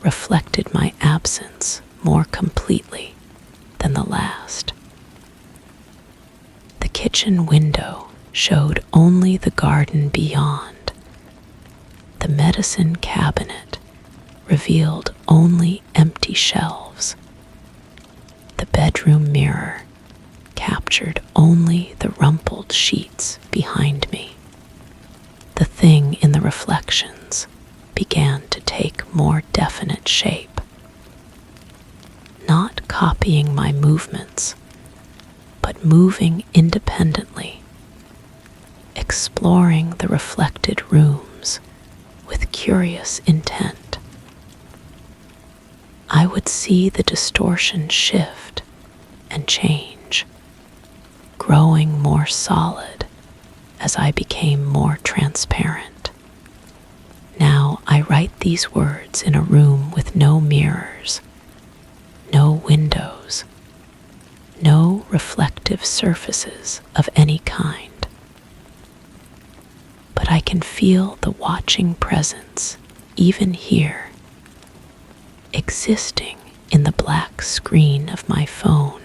reflected my absence more completely than the last. The kitchen window showed only the garden beyond. The medicine cabinet revealed only empty shelves. The bedroom mirror captured only the rumpled sheets behind me. The thing in the reflections began to take more definite shape, not copying my movements, but moving independently, exploring the reflected rooms with curious intent. I would see the distortion shift and change, growing more solid as I became more transparent. Now I write these words in a room with no mirrors, no windows, no reflective surfaces of any kind. But I can feel the watching presence even here, existing in the black screen of my phone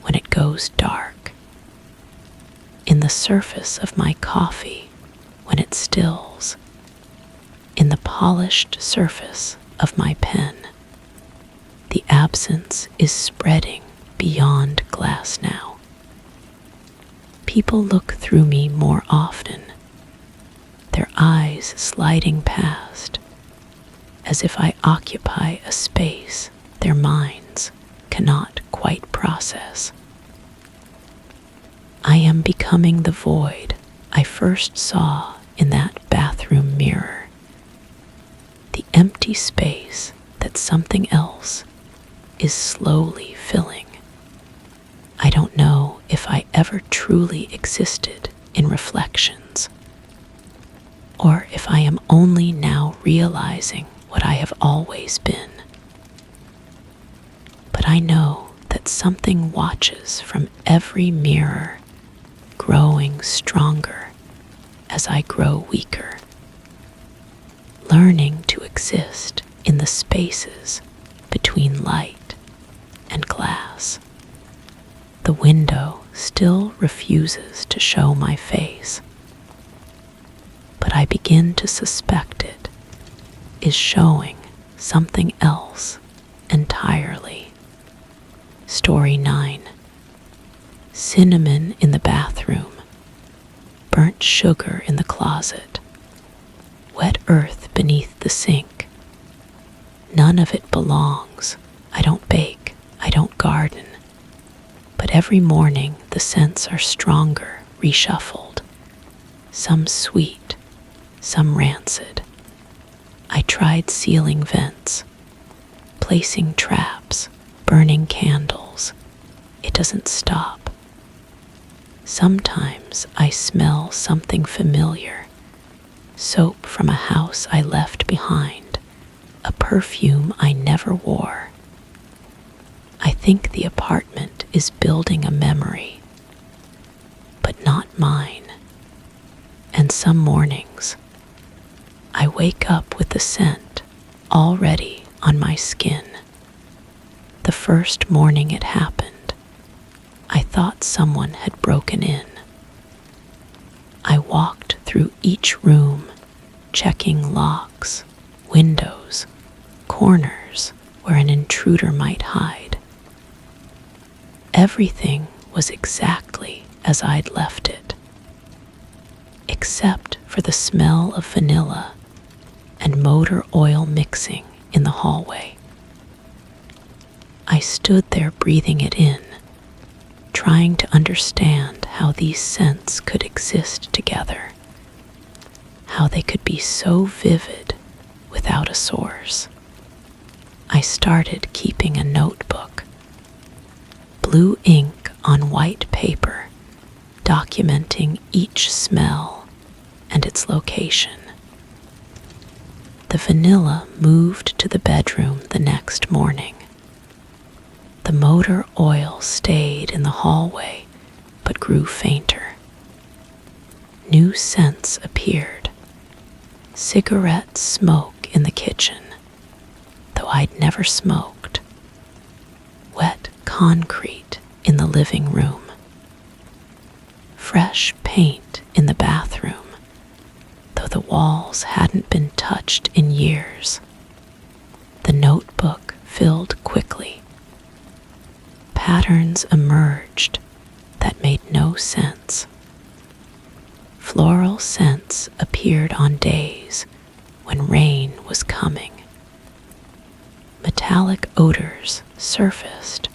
when it goes dark, in the surface of my coffee when it stills, in the polished surface of my pen. The absence is spreading beyond glass now. People look through me more often, their eyes sliding past, as if I occupy a space their minds cannot quite process. I am becoming the void I first saw in that bathroom mirror, the empty space that something else is slowly filling. I don't know if I ever truly existed in reflections, or if I am only now realizing what I have always been. But I know that something watches from every mirror, growing stronger as I grow weaker, learning to exist in the spaces between light and glass. The window still refuses to show my face, but I begin to suspect it is showing something else entirely. Story 9. Cinnamon in the bathroom, burnt sugar in the closet, wet earth beneath the sink. None of it belongs. I don't bake, I don't garden. But every morning the scents are stronger, reshuffled. Some sweet, some rancid. I tried sealing vents, placing traps, burning candles. It doesn't stop. Sometimes I smell something familiar, soap from a house I left behind, a perfume I never wore. I think the apartment is building a memory, but not mine. And some mornings, I wake up with the scent already on my skin. The first morning it happened, I thought someone had broken in. I walked through each room, checking locks, windows, corners where an intruder might hide. Everything was exactly as I'd left it, except for the smell of vanilla and motor oil mixing in the hallway. I stood there breathing it in, trying to understand how these scents could exist together, how they could be so vivid without a source. I started keeping a notebook, blue ink on white paper, documenting each smell and its location. The vanilla moved to the bedroom the next morning. The motor oil stayed in the hallway but grew fainter. New scents appeared. Cigarette smoke in the kitchen, though I'd never smoked. Wet concrete in the living room. Fresh paint in the bathroom, though the walls hadn't been touched in years. The notebook filled quickly. Patterns emerged that made no sense. Floral scents appeared on days when rain was coming. Metallic odors surfaced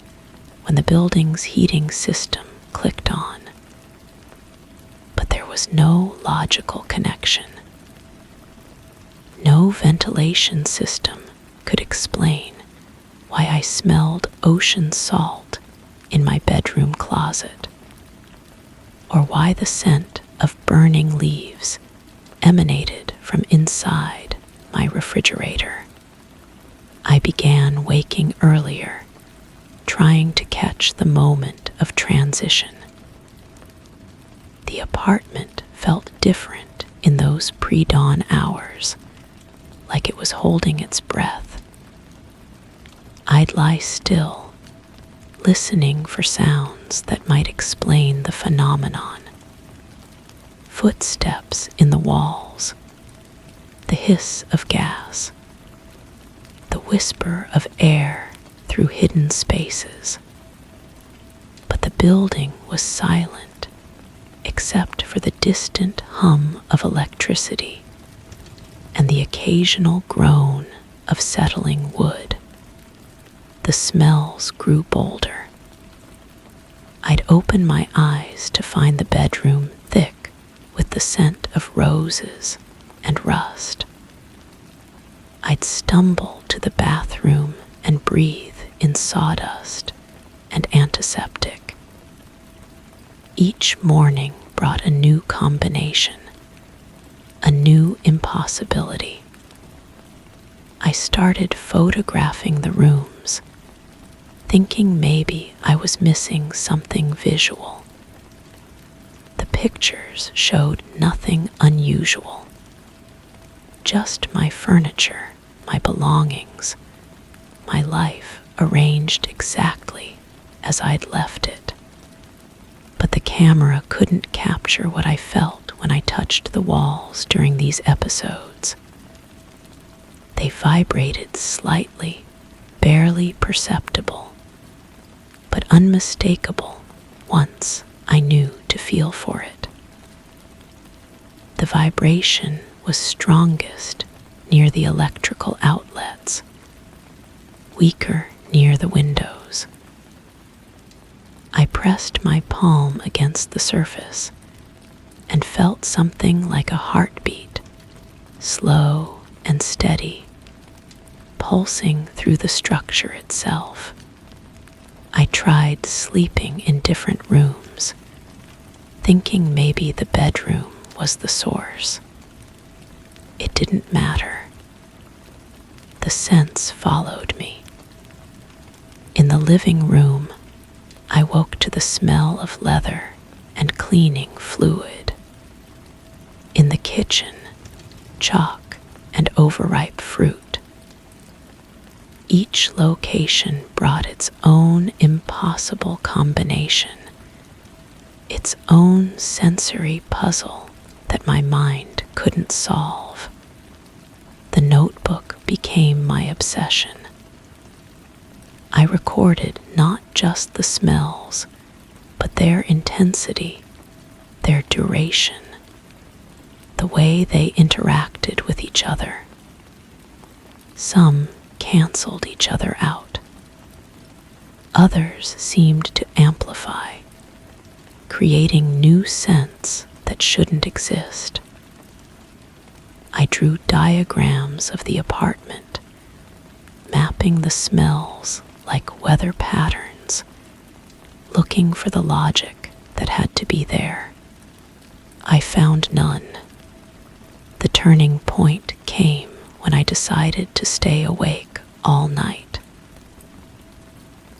when the building's heating system clicked on. But there was no logical connection. No ventilation system could explain why I smelled ocean salt in my bedroom closet, or why the scent of burning leaves emanated from inside my refrigerator. I began waking earlier, trying to catch the moment of transition. The apartment felt different in those pre-dawn hours, like it was holding its breath. I'd lie still, listening for sounds that might explain the phenomenon. Footsteps in the walls, the hiss of gas, the whisper of air through hidden spaces. But the building was silent, except for the distant hum of electricity and the occasional groan of settling wood. the smells grew bolder. I'd open my eyes to find the bedroom thick with the scent of roses and rust. I'd stumble to the bathroom and breathe in sawdust and antiseptic. Each morning brought a new combination, a new impossibility. I started photographing the rooms, thinking maybe I was missing something visual. The pictures showed nothing unusual, just my furniture, my belongings, my life arranged exactly as I'd left it. But the camera couldn't capture what I felt when I touched the walls during these episodes. They vibrated slightly, barely perceptible, but unmistakable once I knew to feel for it. The vibration was strongest near the electrical outlets, weaker near the windows. I pressed my palm against the surface and felt something like a heartbeat, slow and steady, pulsing through the structure itself. I tried sleeping in different rooms, thinking maybe the bedroom was the source. It didn't matter. The sense followed me. In the living room, I woke to the smell of leather and cleaning fluid. In the kitchen, chalk and overripe fruit. Each location brought its own impossible combination, its own sensory puzzle that my mind couldn't solve. The notebook became my obsession. I recorded not just the smells, but their intensity, their duration, the way they interacted with each other. Some canceled each other out. Others seemed to amplify, creating new scents that shouldn't exist. I drew diagrams of the apartment, mapping the smells like weather patterns, looking for the logic that had to be there. I found none. The turning point came when I decided to stay awake all night.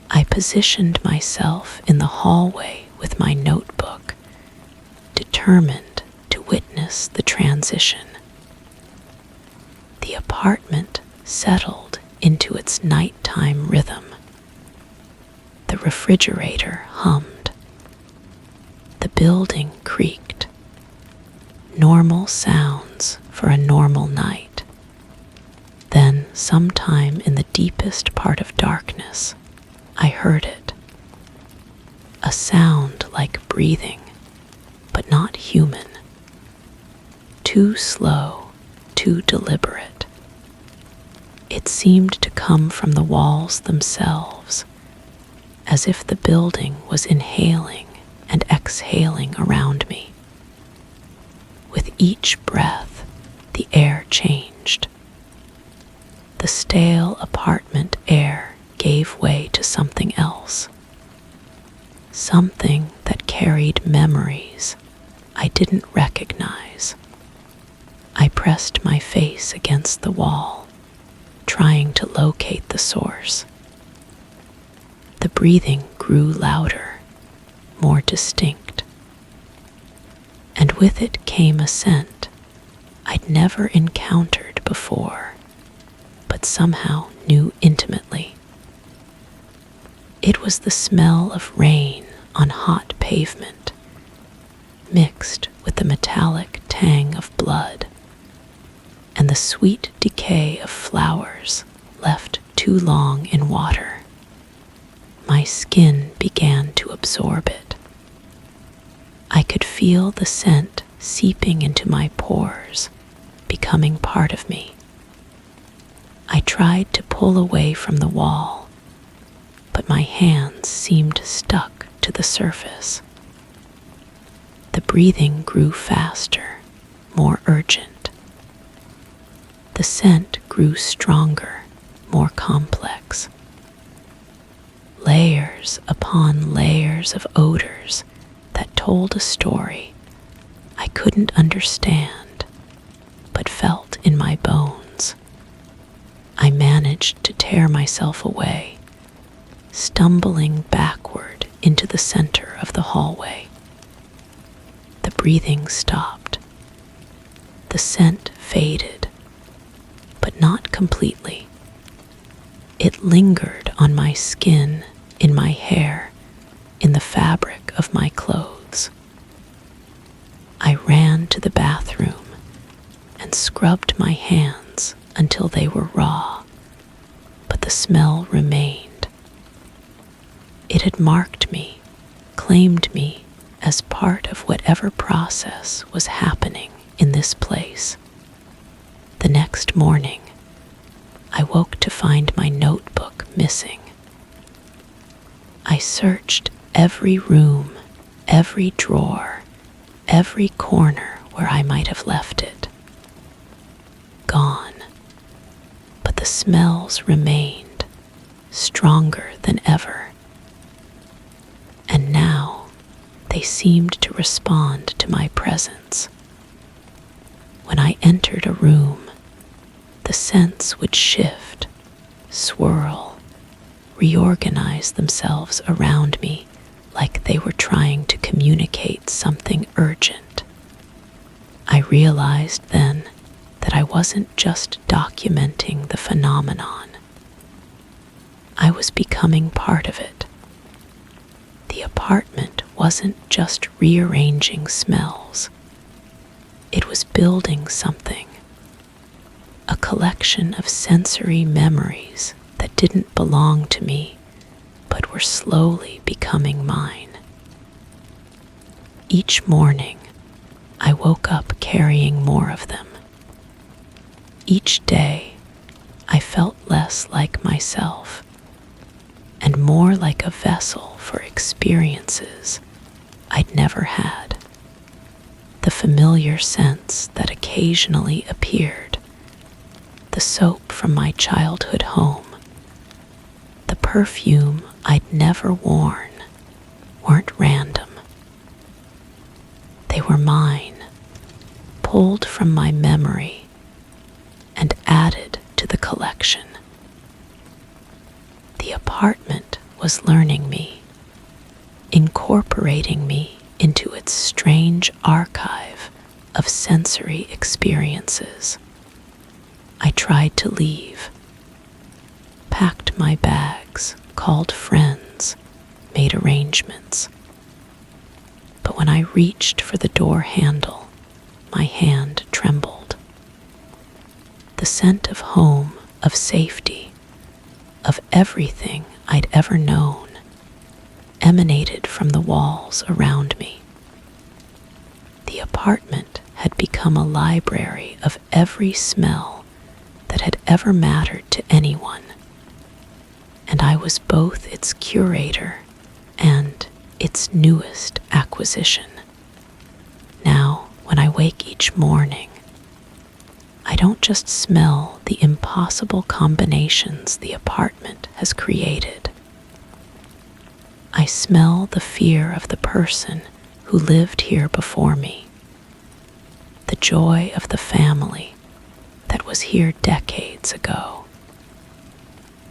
I positioned myself in the hallway with my notebook, determined to witness the transition. The apartment settled into its nighttime rhythm. The refrigerator hummed. The building creaked. Normal sounds for a normal night. Then, sometime in the deepest part of darkness, I heard it. A sound like breathing, but not human. Too slow, too deliberate. It seemed to come from the walls themselves, as if the building was inhaling and exhaling around me. With each breath, the air changed. The stale apartment air gave way to something else. Something that carried memories I didn't recognize. I pressed my face against the wall, trying to locate the source. The breathing grew louder, more distinct. And with it came a scent I'd never encountered before, but somehow knew intimately. It was the smell of rain on hot pavement, mixed with the metallic tang of blood, and the sweet decay of flowers left too long in water. My skin began to absorb it. I could feel the scent seeping into my pores, becoming part of me. I tried to pull away from the wall, but my hands seemed stuck to the surface. The breathing grew faster, more urgent. The scent grew stronger, more complex. Layers upon layers of odors that told a story I couldn't understand, but felt in my bones. I managed to tear myself away, stumbling backward into the center of the hallway. The breathing stopped. The scent faded, but not completely. It lingered on my skin, in my hair, in the fabric of my clothes. I ran to the bathroom and scrubbed my hands until they were raw, but the smell remained. It had marked me, claimed me as part of whatever process was happening in this place. The next morning, I woke to find my notebook missing. I searched every room, every drawer, every corner where I might have left it. Gone. But the smells remained, stronger than ever. And now they seemed to respond to my presence. When I entered a room, the scents would shift, swirl, reorganize themselves around me like they were trying to communicate something urgent. I realized then that I wasn't just documenting the phenomenon. I was becoming part of it. The apartment wasn't just rearranging smells. It was building something. A collection of sensory memories that didn't belong to me, but were slowly becoming mine. Each morning, I woke up carrying more of them. Each day, I felt less like myself, and more like a vessel for experiences I'd never had. The familiar scents that occasionally appeared, the soap from my childhood home, the perfume I'd never worn, weren't random. They were mine, pulled from my memory and added to the collection. The apartment was learning me, incorporating me into its strange archive of sensory experiences. I tried to leave, packed my bags, called friends, made arrangements. But when I reached for the door handle, my hand trembled. The scent of home, of safety, of everything I'd ever known, emanated from the walls around me. The apartment had become a library of every smell that had ever mattered to anyone, and I was both its curator and its newest acquisition. Now, when I wake each morning, I don't just smell the impossible combinations the apartment has created. I smell the fear of the person who lived here before me, the joy of the family that was here decades ago,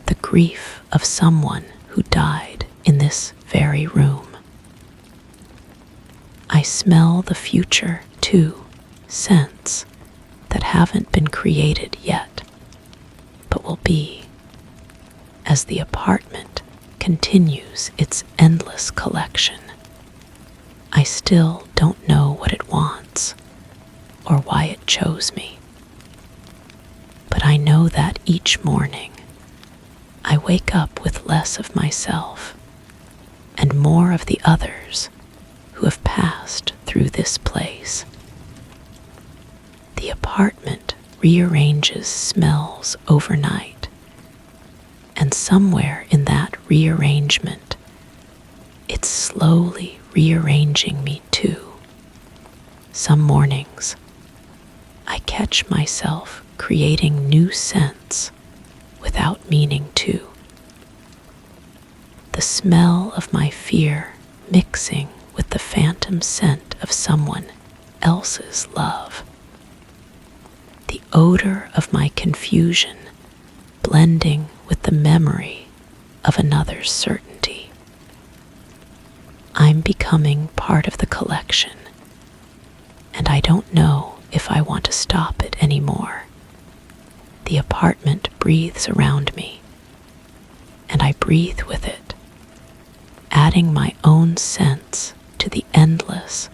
the grief of someone who died in this very room. I smell the future, too, scents that haven't been created yet, but will be, as the apartment continues its endless collection. I still don't know what it wants or why it chose me, but I know that each morning I wake up with less of myself and more of the others who have passed through this place. The apartment rearranges smells overnight, And somewhere in that rearrangement, it's slowly rearranging me too. Some mornings, I catch myself creating new scents without meaning to. The smell of my fear mixing with the phantom scent of someone else's love. The odor of my confusion blending with the memory of another's certainty. I'm becoming part of the collection, and I don't know if I want to stop it anymore. The apartment breathes around me, and I breathe with it, adding my own sense to the endless,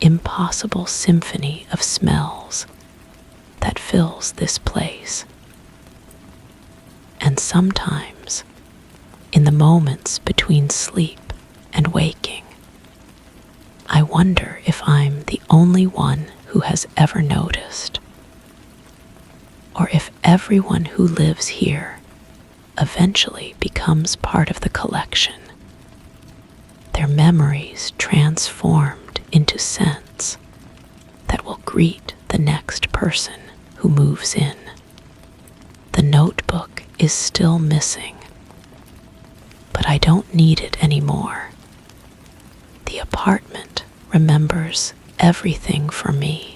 impossible symphony of smells that fills this place. And sometimes, in the moments between sleep and waking, I wonder if I'm the only one who has ever noticed, or if everyone who lives here eventually becomes part of the collection, their memories transformed into scents that will greet the next person who moves in. The notebook is still missing, but I don't need it anymore. The apartment remembers everything for me.